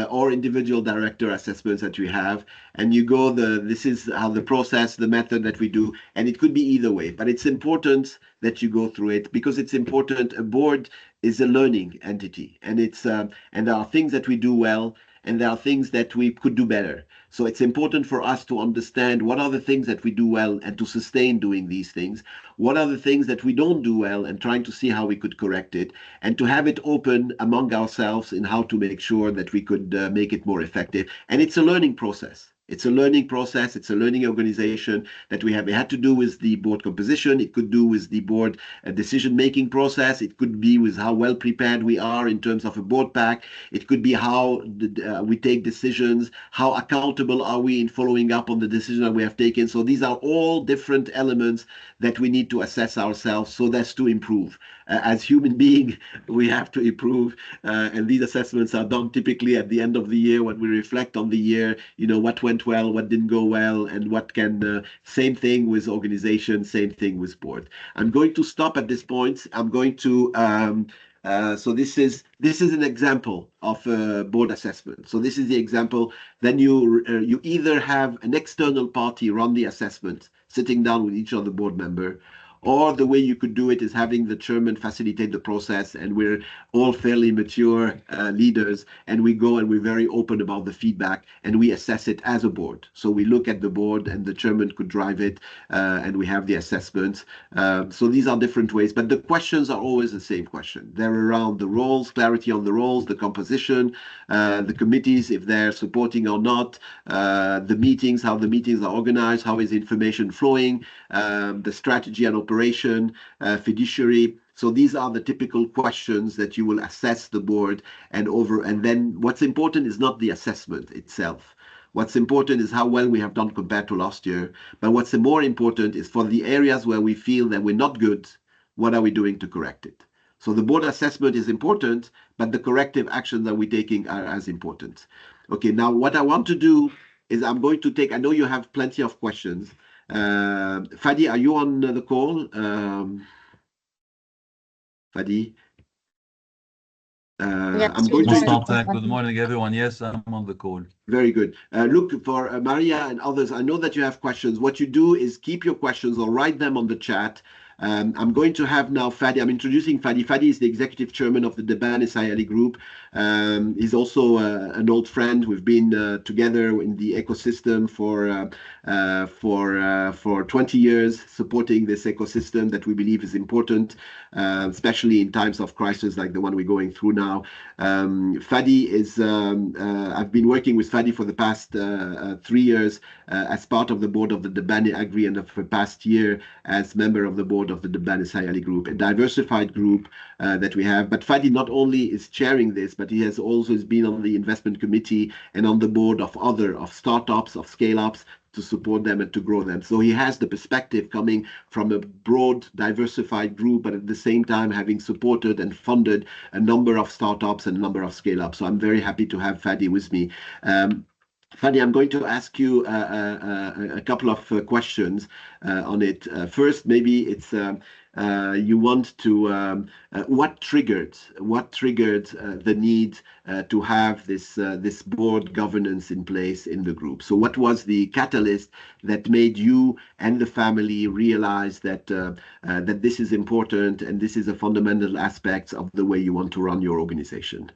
or individual director assessments that we have. And you go this is how the process, the method that we do, and it could be either way. But it's important that you go through it because it's important. A board is a learning entity, and and there are things that we do well, and there are things that we could do better. So it's important for us to understand what are the things that we do well and to sustain doing these things. What are the things that we don't do well and trying to see how we could correct it and to have it open among ourselves in how to make sure that we could make it more effective. And it's a learning process. It's a learning process. It's a learning organization that we have. It had to do with the board composition. It could do with the board decision-making process. It could be with how well prepared we are in terms of a board pack. It could be how we take decisions, how accountable are we in following up on the decision that we have taken. So these are all different elements that we need to assess ourselves so that's to improve. As human beings, we have to improve. And these assessments are done typically at the end of the year when we reflect on the year, what went well, what didn't go well, and what can, same thing with organization, same thing with board. I'm going to stop at this point. I'm going to, so this is an example of a board assessment. So this is the example. Then you either have an external party run the assessment, sitting down with each of the board member, or the way you could do it is having the chairman facilitate the process, and we're all fairly mature leaders, and we go and we're very open about the feedback, and we assess it as a board. So we look at the board, and the chairman could drive it, and we have the assessments. So these are different ways, but the questions are always the same question. They're around the roles, clarity on the roles, the composition, the committees, if they're supporting or not, the meetings, how the meetings are organized, how is information flowing, the strategy and operation, fiduciary. So these are the typical questions that you will assess the board and then what's important is not the assessment itself. What's important is how well we have done compared to last year. But what's more important is for the areas where we feel that we're not good, what are we doing to correct it? So the board assessment is important, but the corrective actions that we're taking are as important. Okay, now what I want to do is I'm going to take, I know you have plenty of questions. Fadi, are you on the call? Fadi? Yes, I'm going to. Constanta, good morning, everyone. Yes, I'm on the call. Very good. Look, for Maria and others, I know that you have questions. What you do is keep your questions or write them on the chat. I'm going to have now Fadi. I'm introducing Fadi. Fadi is the executive chairman of the Debane Sayali Group. He's also an old friend. We've been together in the ecosystem for 20 years, supporting this ecosystem that we believe is important, especially in times of crisis like the one we're going through now. Fadi is, I've been working with Fadi for the past 3 years as part of the board of the Debane Agri, and for the past year as member of the board of the Debane Sayali Group, a diversified group that we have. But Fadi not only is chairing this, but he has also been on the investment committee and on the board of startups, of scale-ups, to support them and to grow them. So he has the perspective coming from a broad, diversified group, but at the same time having supported and funded a number of startups and a number of scale-ups. So I'm very happy to have Fadi with me. Fadi, I'm going to ask you a couple of questions on it. First, maybe it's you want to what triggered the need to have this board governance in place in the group? So what was the catalyst that made you and the family realize that that this is important and this is a fundamental aspect of the way you want to run your organization?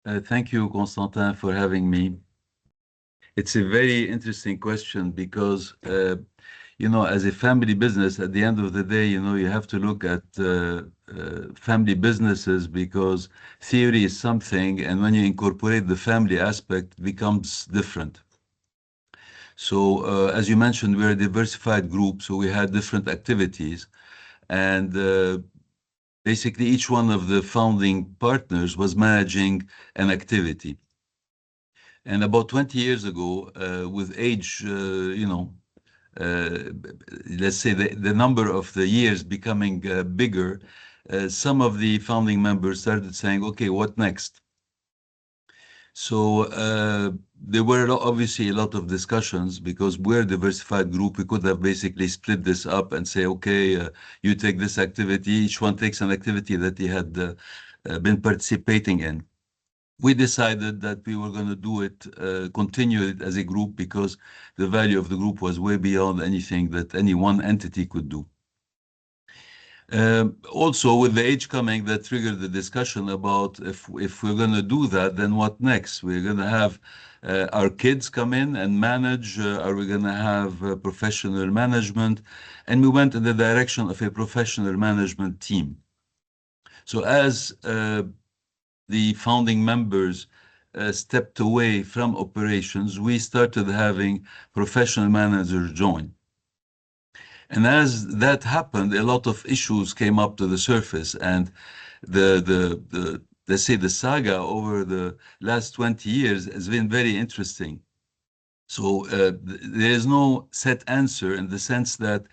Thank you, Constantin, for having me. It's a very interesting question because, as a family business, at the end of the day, you have to look at family businesses because theory is something, and when you incorporate the family aspect, it becomes different. So, as you mentioned, we're a diversified group, so we had different activities, and basically each one of the founding partners was managing an activity. And about 20 years ago, with age, let's say the number of the years becoming bigger, some of the founding members started saying, okay, what next? So there were obviously a lot of discussions because we're a diversified group. We could have basically split this up and say, okay, you take this activity. Each one takes an activity that he had been participating in. We decided that we were going to do it, continue it as a group because the value of the group was way beyond anything that any one entity could do. Also, with the age coming, that triggered the discussion about if we're going to do that, then what next? We're going to have our kids come in and manage. Are we going to have professional management? And we went in the direction of a professional management team. So as the founding members stepped away from operations, we started having professional managers join. And as that happened, a lot of issues came up to the surface, and let's say the saga over the last 20 years has been very interesting. So there is no set answer in the sense that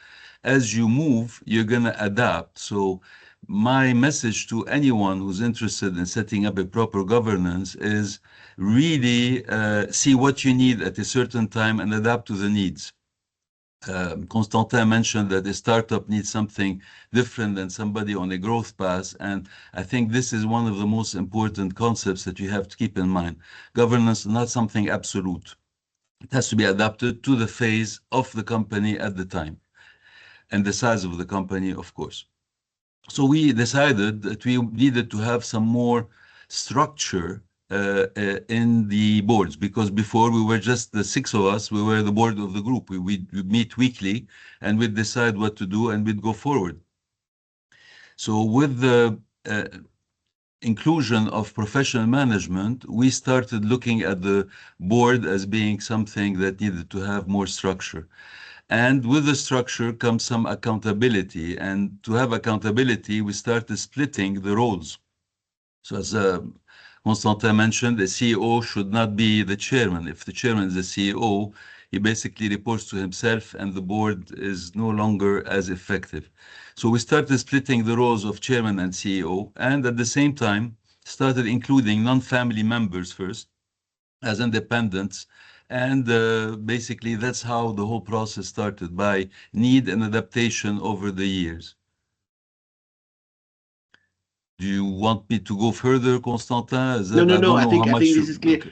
as you move, you're going to adapt. So my message to anyone who's interested in setting up a proper governance is really see what you need at a certain time and adapt to the needs. Constantin mentioned that a startup needs something different than somebody on a growth path, and I think this is one of the most important concepts that you have to keep in mind. Governance is not something absolute. It has to be adapted to the phase of the company at the time and the size of the company, of course. So we decided that we needed to have some more structure in the boards, because before we were just the 6 of us, we were the board of the group. We'd meet weekly and we'd decide what to do and we'd go forward. So with the inclusion of professional management, we started looking at the board as being something that needed to have more structure. And with the structure comes some accountability. And to have accountability, we started splitting the roles. So as Constantin mentioned, the CEO should not be the chairman. If the chairman is the CEO, he basically reports to himself and the board is no longer as effective. So we started splitting the roles of chairman and CEO, and at the same time started including non-family members first as independents. And basically that's how the whole process started, by need and adaptation over the years. Do you want me to go further, Constantin? No. I think this is clear. Okay.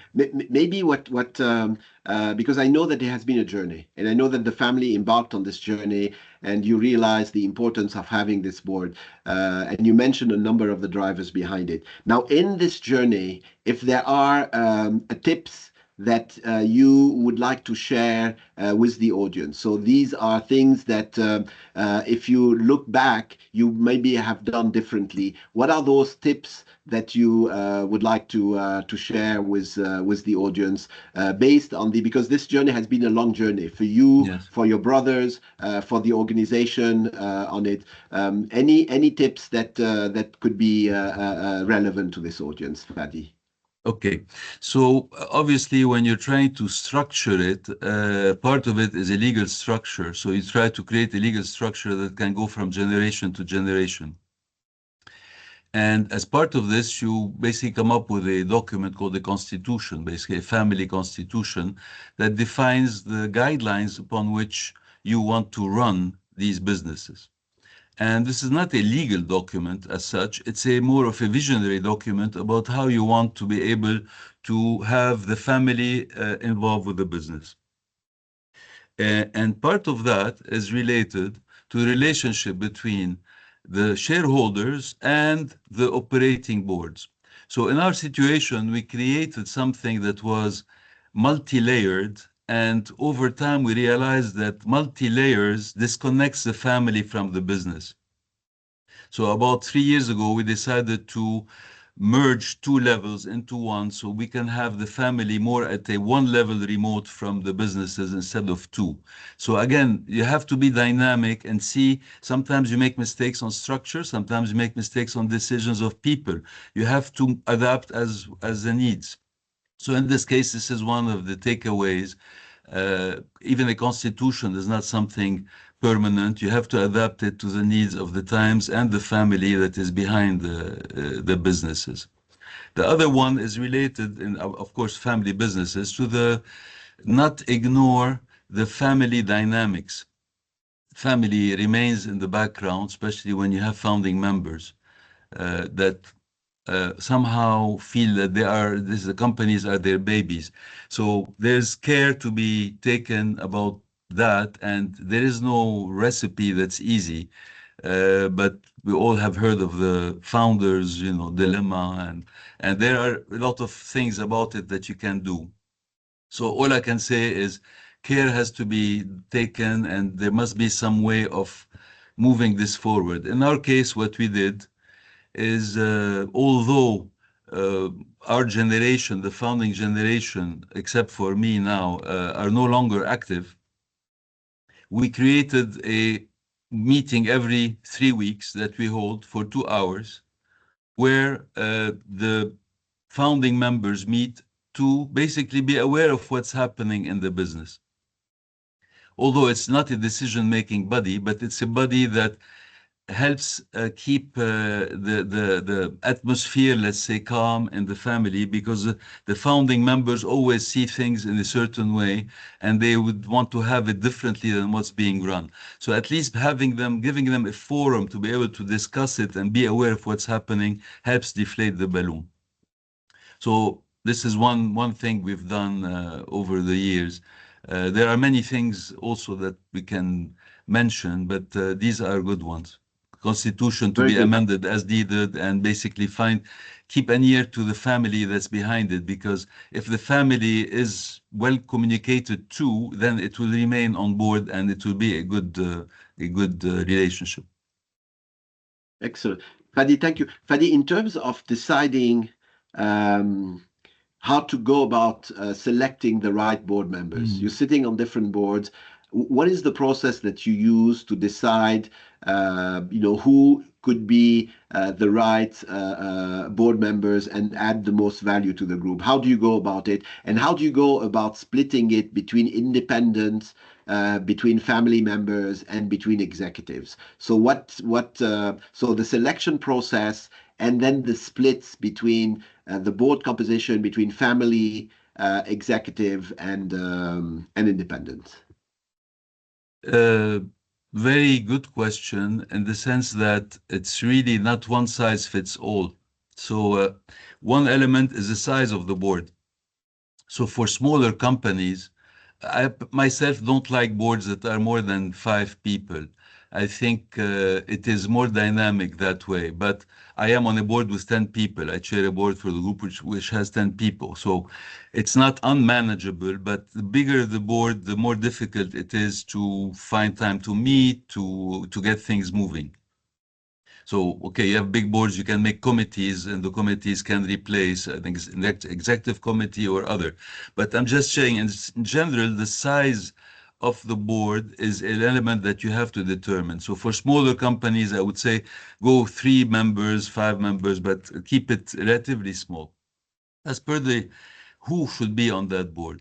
Maybe because I know that there has been a journey, and I know that the family embarked on this journey, and you realize the importance of having this board. And you mentioned a number of the drivers behind it. Now, in this journey, if there are tips that you would like to share with the audience. So these are things that if you look back, you maybe have done differently. What are those tips that you would like to share with the audience based on because this journey has been a long journey for you, yes, for your brothers, for the organization on it. Any tips that could be relevant to this audience, Fadi? Okay, so obviously when you're trying to structure it, part of it is a legal structure. So you try to create a legal structure that can go from generation to generation. And as part of this, you basically come up with a document called the Constitution, basically a family constitution that defines the guidelines upon which you want to run these businesses. And this is not a legal document as such. It's a more of a visionary document about how you want to be able to have the family involved with the business. And part of that is related to the relationship between the shareholders and the operating boards. So in our situation, we created something that was multi-layered. And over time, we realized that multi-layers disconnects the family from the business. So about 3 years ago, we decided to merge 2 levels into one, so we can have the family more at a 1 level remote from the businesses instead of 2. So again, you have to be dynamic and see, sometimes you make mistakes on structure, sometimes you make mistakes on decisions of people. You have to adapt as the needs. So in this case, this is one of the takeaways. Even a constitution is not something permanent. You have to adapt it to the needs of the times and the family that is behind the businesses. The other one is related, in, of course, family businesses, to the not ignore the family dynamics. Family remains in the background, especially when you have founding members that somehow feel that the companies are their babies. So there's care to be taken about that, and there is no recipe that's easy. But we all have heard of the founders, dilemma, and there are a lot of things about it that you can do. So all I can say is care has to be taken, and there must be some way of moving this forward. In our case, what we did is, although our generation, the founding generation, except for me now, are no longer active, we created a meeting every 3 weeks that we hold for 2 hours, where the founding members meet to basically be aware of what's happening in the business. Although it's not a decision-making body, but it's a body that helps keep the atmosphere, let's say, calm in the family, because the founding members always see things in a certain way, and they would want to have it differently than what's being run. So at least giving them a forum to be able to discuss it and be aware of what's happening helps deflate the balloon. So this is one thing we've done over the years. There are many things also that we can mention, but these are good ones. Constitution to be amended as needed, and basically keep an ear to the family that's behind it, because if the family is well communicated to, then it will remain on board and it will be a good relationship. Excellent. Fadi, thank you. Fadi, in terms of deciding how to go about selecting the right board members, you're sitting on different boards. What is the process that you use to decide, who could be the right board members and add the most value to the group? How do you go about it? And how do you go about splitting it between independents, between family members, and between executives? So so the selection process, and then the splits between the board composition between family, executive, and independent. Very good question, in the sense that it's really not one size fits all. So one element is the size of the board. So for smaller companies, I myself don't like boards that are more than 5 people. I think it is more dynamic that way. But I am on a board with 10 people. I chair a board for the group which has 10 people. So it's not unmanageable, but the bigger the board, the more difficult it is to find time to meet, to get things moving. So, okay, you have big boards, you can make committees, and the committees can replace, I think, executive committee or other. But I'm just saying, in general, the size of the board is an element that you have to determine. So for smaller companies, I would say go 3 members, 5 members, but keep it relatively small. As per who should be on that board.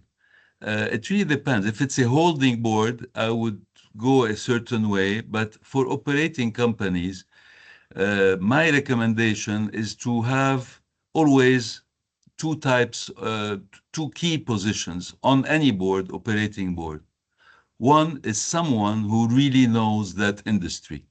It really depends. If it's a holding board, I would go a certain way, but for operating companies, my recommendation is to have always 2 types, 2 key positions on any board, operating board. One is someone who really knows that industry.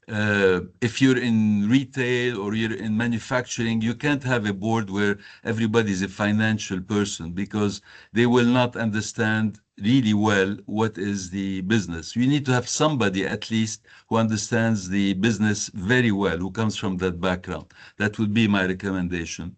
If you're in retail or you're in manufacturing, you can't have a board where everybody's a financial person, because they will not understand really well what is the business. You need to have somebody at least who understands the business very well, who comes from that background. That would be my recommendation.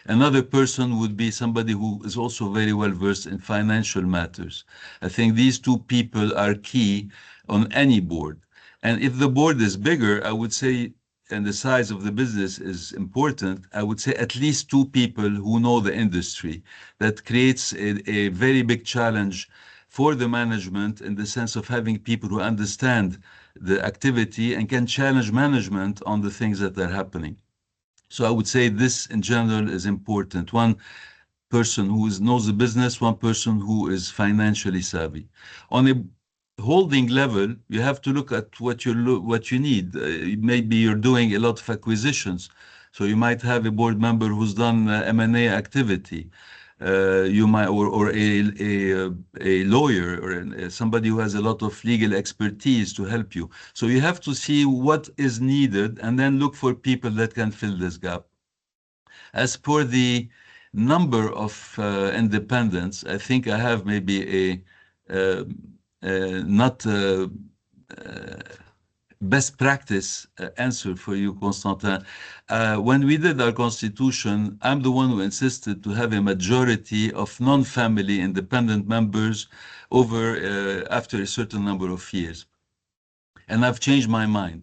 Another person would be somebody who is also very well versed in financial matters. I think these 2 people are key on any board. And if the board is bigger, I would say, and the size of the business is important, I would say at least 2 people who know the industry. That creates a very big challenge for the management, in the sense of having people who understand the activity and can challenge management on the things that are happening. So I would say this in general is important. 1 person who knows the business, 1 person who is financially savvy. On a holding level, you have to look at what you need. Maybe you're doing a lot of acquisitions. So you might have a board member who's done M&A activity. You might, or a lawyer or somebody who has a lot of legal expertise to help you. So you have to see what is needed and then look for people that can fill this gap. As for the number of independents, I think I have maybe not best practice answer for you, Constantin. When we did our constitution, I'm the one who insisted to have a majority of non-family independent members over after a certain number of years. And I've changed my mind.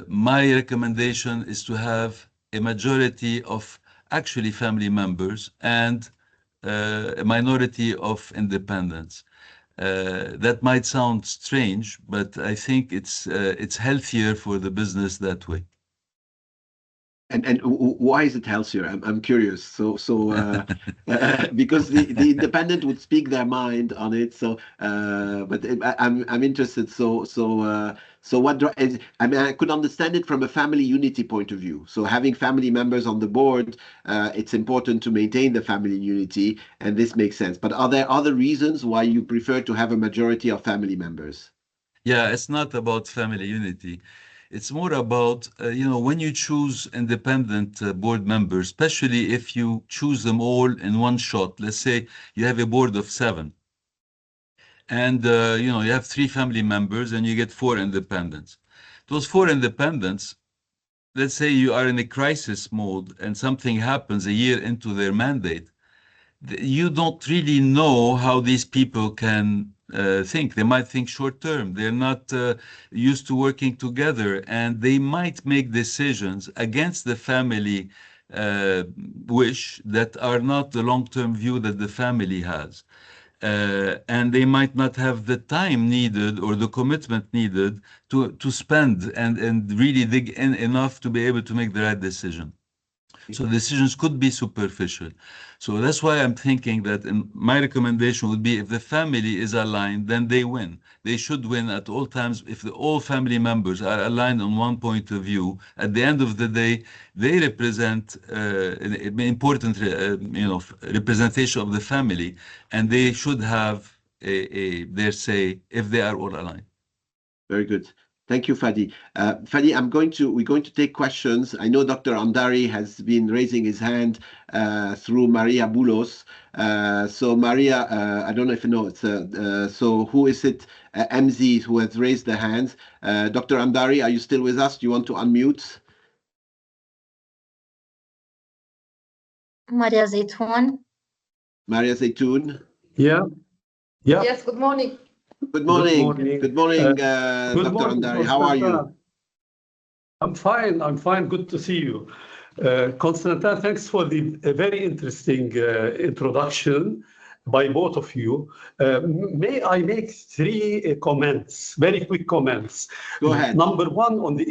My recommendation is to have a majority of actually family members and a minority of independents. That might sound strange, but I think it's healthier for the business that way. And why is it healthier? I'm curious. So because the independent would speak their mind on it. So but I'm interested. So what is, I mean, I could understand it from a family unity point of view. So having family members on the board, it's important to maintain the family unity, and this makes sense. But are there other reasons why you prefer to have a majority of family members? Yeah, it's not about family unity. It's more about, when you choose independent board members, especially if you choose them all in one shot. Let's say you have a board of 7. And, you have 3 family members and you get 4 independents. Those 4 independents, let's say you are in a crisis mode and something happens a year into their mandate. You don't really know how these people can think. They might think short term. They're not used to working together, and they might make decisions against the family wish that are not the long-term view that the family has. And they might not have the time needed or the commitment needed to spend and really dig in enough to be able to make the right decision. So decisions could be superficial. So that's why I'm thinking that my recommendation would be if the family is aligned, then they win. They should win at all times. If all family members are aligned on one point of view, at the end of the day, they represent an important representation of the family, and they should have their say if they are all aligned. Very good. Thank you, Fadi. Fadi, we're going to take questions. I know Dr. Andari has been raising his hand through Maria Boulos. So Maria, I don't know if you know, so who is it? MZ who has raised their hands. Dr. Andari, are you still with us? Do you want to unmute? Maria Zaytoun. Maria Zaytoun. Yeah. Yeah. Yes, good morning. Good morning. Good morning, Good Dr. morning, Andari. How are you? I'm fine. I'm fine. Good to see you. Constantin, thanks for the very interesting introduction by both of you. May I make 3 comments, very quick comments? Go ahead. Number 1, on the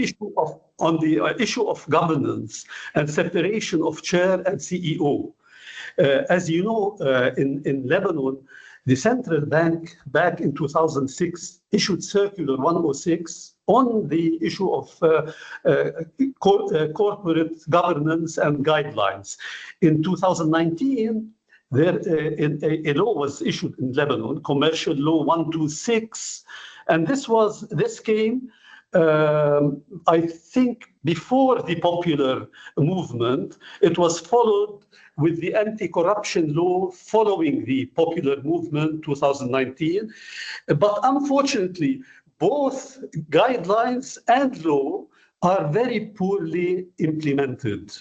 issue of governance and separation of chair and CEO. As you know, in Lebanon, the central bank back in 2006 issued Circular 106 on the issue of corporate governance and guidelines. In 2019, a law was issued in Lebanon, Commercial Law 126, and this came, I think, before the popular movement. It was followed with the anti-corruption law following the popular movement 2019. But unfortunately, both guidelines and law are very poorly implemented.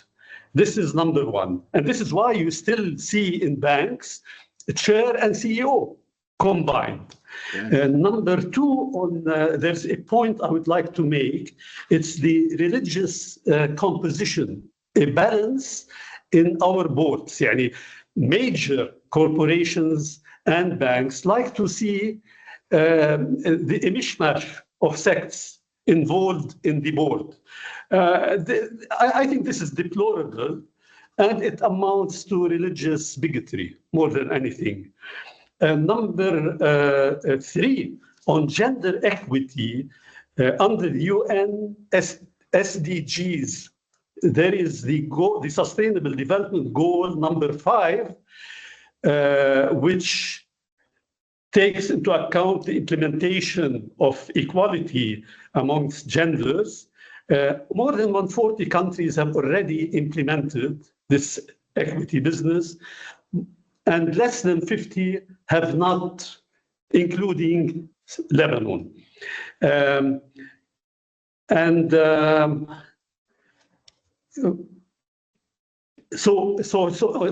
This is number 1. And this is why you still see in banks chair and CEO combined. Yes. Number 2, there's a point I would like to make. It's the religious composition, a balance in our boards. Major corporations and banks like to see the mishmash of sects involved in the board. I think this is deplorable, and it amounts to religious bigotry more than anything. Number 3, on gender equity, under the UN SDGs there is the Sustainable Development Goal number 5, which takes into account the implementation of equality amongst genders. More than 140 countries have already implemented this equity business, and less than 50 have not, including Lebanon. So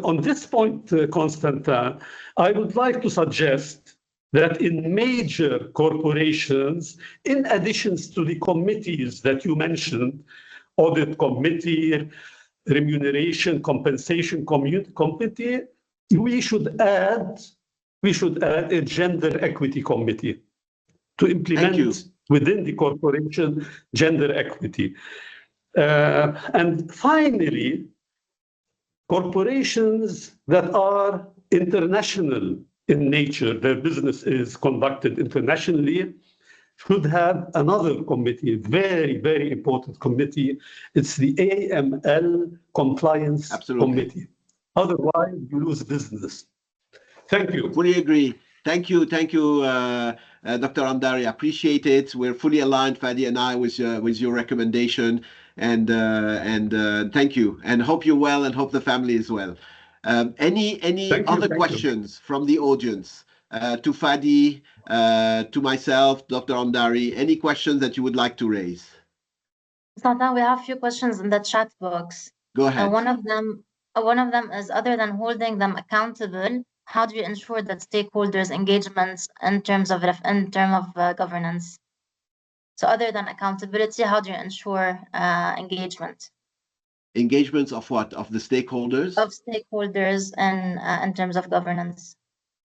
on this point, Constantin, I would like to suggest that in major corporations, in addition to the committees that you mentioned, audit committee, remuneration, compensation committee, we should add a gender equity committee to implement within the corporation gender equity. And finally, corporations that are international in nature, their business is conducted internationally, should have another committee, very, very important committee. It's the AML Compliance Committee. Otherwise, you lose business. Thank you. Fully agree. Thank you, Dr. Andari. Appreciate it. We're fully aligned, Fadi and I, with your recommendation. And thank you. And hope you're well, and hope the family is well. Any other questions from the audience to Fadi, to myself, Dr. Andari? Any questions that you would like to raise? Sultan, we have a few questions in the chat box. Go ahead. One of them is, other than holding them accountable, how do you ensure that stakeholders' engagements in terms of governance? So other than accountability, how do you ensure engagement? Engagements of what? Of the stakeholders? Of stakeholders and in terms of governance.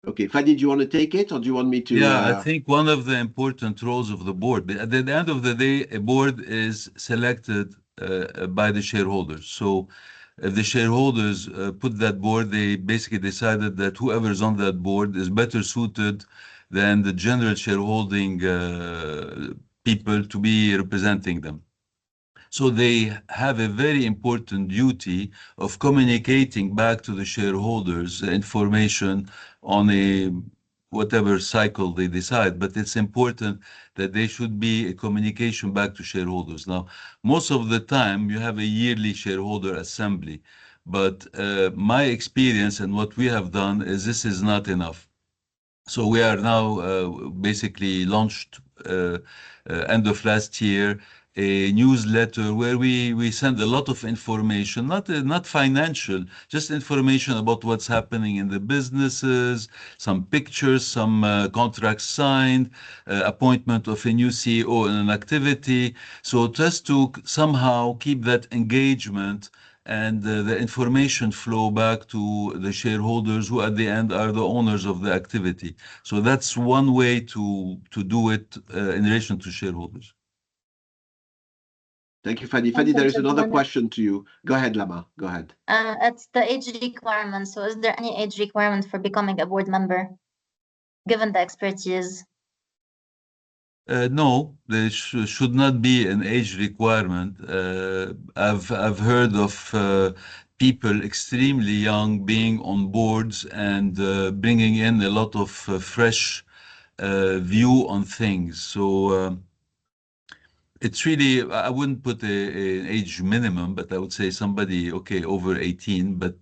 Okay, Fadi, do you want to take it, or do you want me to? Yeah, I think one of the important roles of the board, at the end of the day, a board is selected by the shareholders. So if the shareholders put that board, they basically decided that whoever is on that board is better suited than the general shareholding people to be representing them. So they have a very important duty of communicating back to the shareholders information on a whatever cycle they decide, but it's important that they should be a communication back to shareholders. Now, most of the time you have a yearly shareholder assembly, but my experience and what we have done is this is not enough. So we are now basically launched end of last year a newsletter where we send a lot of information, not financial, just information about what's happening in the businesses, some pictures, some contracts signed, appointment of a new CEO in an activity. So just to somehow keep that engagement and the information flow back to the shareholders, who at the end are the owners of the activity. So that's one way to do it in relation to shareholders. Thank you, Fadi. Fadi, there is another question to you. Go ahead, Lama. Go ahead. It's the age requirement. So is there any age requirement for becoming a board member, given the expertise? No, there should not be an age requirement. I've heard of people extremely young being on boards and bringing in a lot of fresh view on things. So it's really, I wouldn't put an age minimum, but I would say somebody, okay, over 18, but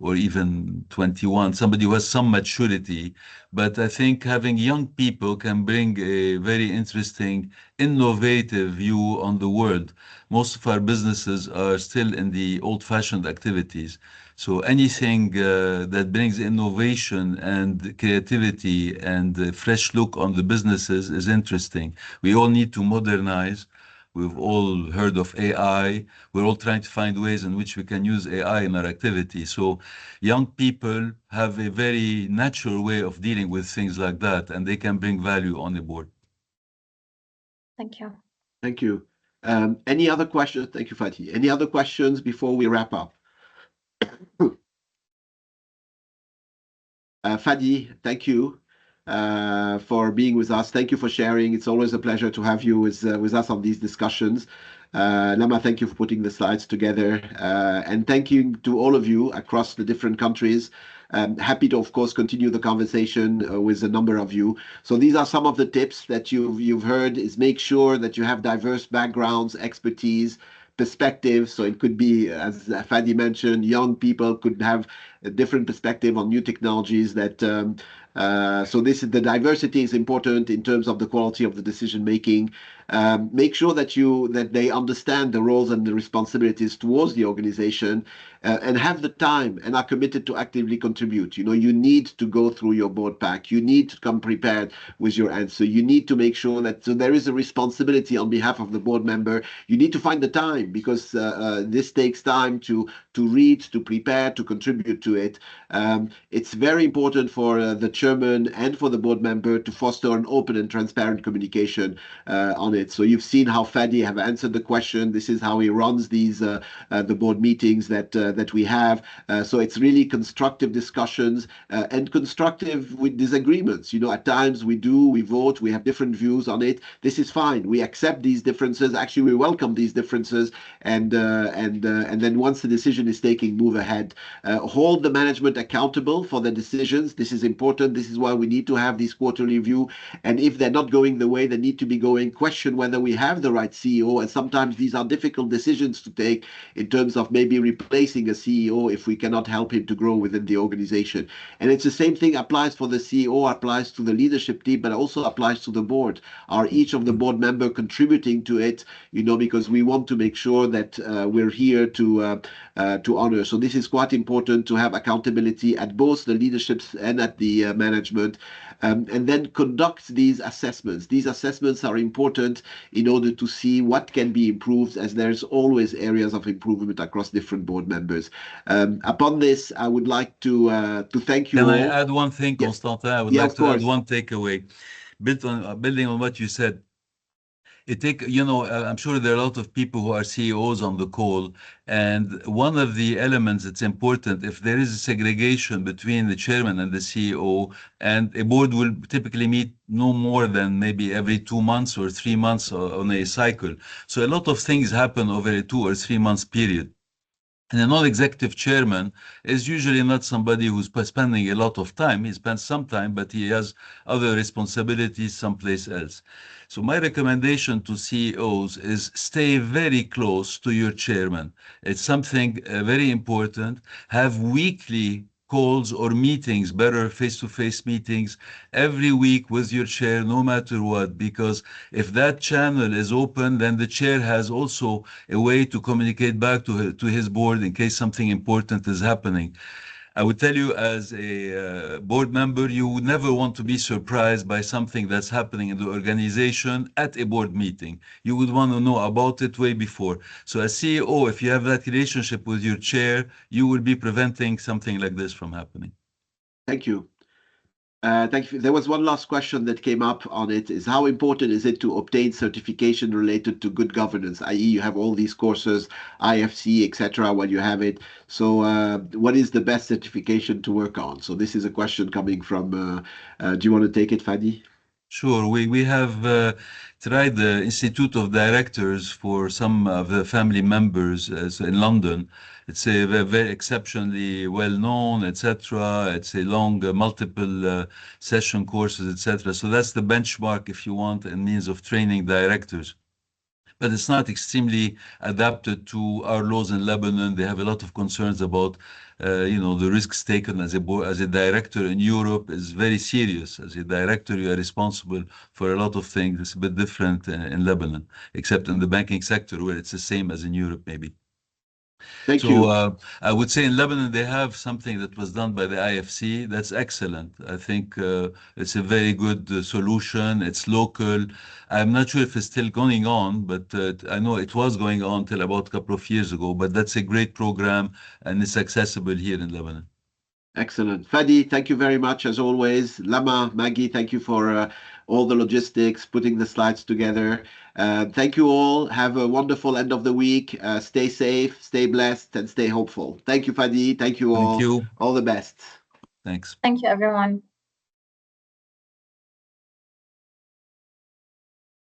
or even 21, somebody who has some maturity. But I think having young people can bring a very interesting, innovative view on the world. Most of our businesses are still in the old-fashioned activities. So anything that brings innovation and creativity and a fresh look on the businesses is interesting. We all need to modernize. We've all heard of AI. We're all trying to find ways in which we can use AI in our activity. So young people have a very natural way of dealing with things like that, and they can bring value on the board. Thank you. Thank you. Any other questions? Thank you, Fatih. Any other questions before we wrap up? Fadi, thank you. for being with us. Thank you for sharing. It's always a pleasure to have you with us on these discussions. Lama, thank you for putting the slides together. And thank you to all of you across the different countries. Happy to, of course, continue the conversation with a number of you. So these are some of the tips that you've heard, is make sure that you have diverse backgrounds, expertise, perspectives. So it could be, as Fadi mentioned, young people could have a different perspective on new technologies that so the diversity is important in terms of the quality of the decision making. Make sure that they understand the roles and the responsibilities towards the organization, and have the time and are committed to actively contribute. You need to go through your board pack. You need to come prepared with your answer. You need to make sure that there is a responsibility on behalf of the board member. You need to find the time, because this takes time to read, to prepare, to contribute to it. It's very important for the chairman and for the board member to foster an open and transparent communication on it. So you've seen how Fadi have answered the question. This is how he runs these the board meetings that we have. So it's really constructive discussions and constructive with disagreements. At times we vote, we have different views on it. This is fine. We accept these differences. Actually, we welcome these differences, and then once the decision is taken, move ahead. Hold the management accountable for the decisions. This is important. This is why we need to have this quarterly review. And if they're not going the way they need to be going, question whether we have the right CEO. And sometimes these are difficult decisions to take in terms of maybe replacing a CEO if we cannot help him to grow within the organization. And it's the same thing applies for the CEO, applies to the leadership team, but also applies to the board. Are each of the board member contributing to it? Because we want to make sure that we're here to honor. So this is quite important, to have accountability at both the leaderships and at the management, and then conduct these assessments. These assessments are important in order to see what can be improved, as there's always areas of improvement across different board members. Upon this, I would like to thank you all. Can I add one thing, Yes. Constantin? I would like to add one takeaway. Building on what you said, I'm sure there are a lot of people who are CEOs on the call, and one of the elements that's important, if there is a segregation between the chairman and the CEO, and a board will typically meet no more than maybe every 2 months or 3 months on a cycle. So a lot of things happen over a 2 or 3 months period. And a non-executive chairman is usually not somebody who's spending a lot of time. He spends some time, but he has other responsibilities someplace else. So my recommendation to CEOs is stay very close to your chairman. It's something very important. Have weekly calls or meetings, better face-to-face meetings every week with your chair, no matter what, because if that channel is open, then the chair has also a way to communicate back to his board in case something important is happening. I would tell you, as a board member, you would never want to be surprised by something that's happening in the organization at a board meeting. You would want to know about it way before. So as CEO, if you have that relationship with your chair, you will be preventing something like this from happening. Thank you. Thank you. There was one last question that came up on it, is how important is it to obtain certification related to good governance, i.e. you have all these courses, IFC, etc., when you have it. So what is the best certification to work on? So this is a question coming from, do you want to take it, Fadi? Sure. We have tried the Institute of Directors for some of the family members in London. It's a very exceptionally well-known, etc. It's a long, multiple session courses, etc. So that's the benchmark, if you want, and means of training directors. But it's not extremely adapted to our laws in Lebanon. They have a lot of concerns about, the risks taken as a director in Europe is very serious. As a director, you are responsible for a lot of things. It's a bit different in Lebanon, except in the banking sector, where it's the same as in Europe, maybe. Thank you. I would say in Lebanon, they have something that was done by the IFC. That's excellent. I think it's a very good solution. It's local. I'm not sure if it's still going on, but I know it was going on till about a couple of years ago, but that's a great program and it's accessible here in Lebanon. Excellent. Fadi, thank you very much as always. Lama, Maggie, thank you for all the logistics, putting the slides together. Thank you all. Have a wonderful end of the week. Stay safe, stay blessed, and stay hopeful. Thank you, Fadi. Thank you all. Thank you. All the best. Thanks. Thank you, everyone.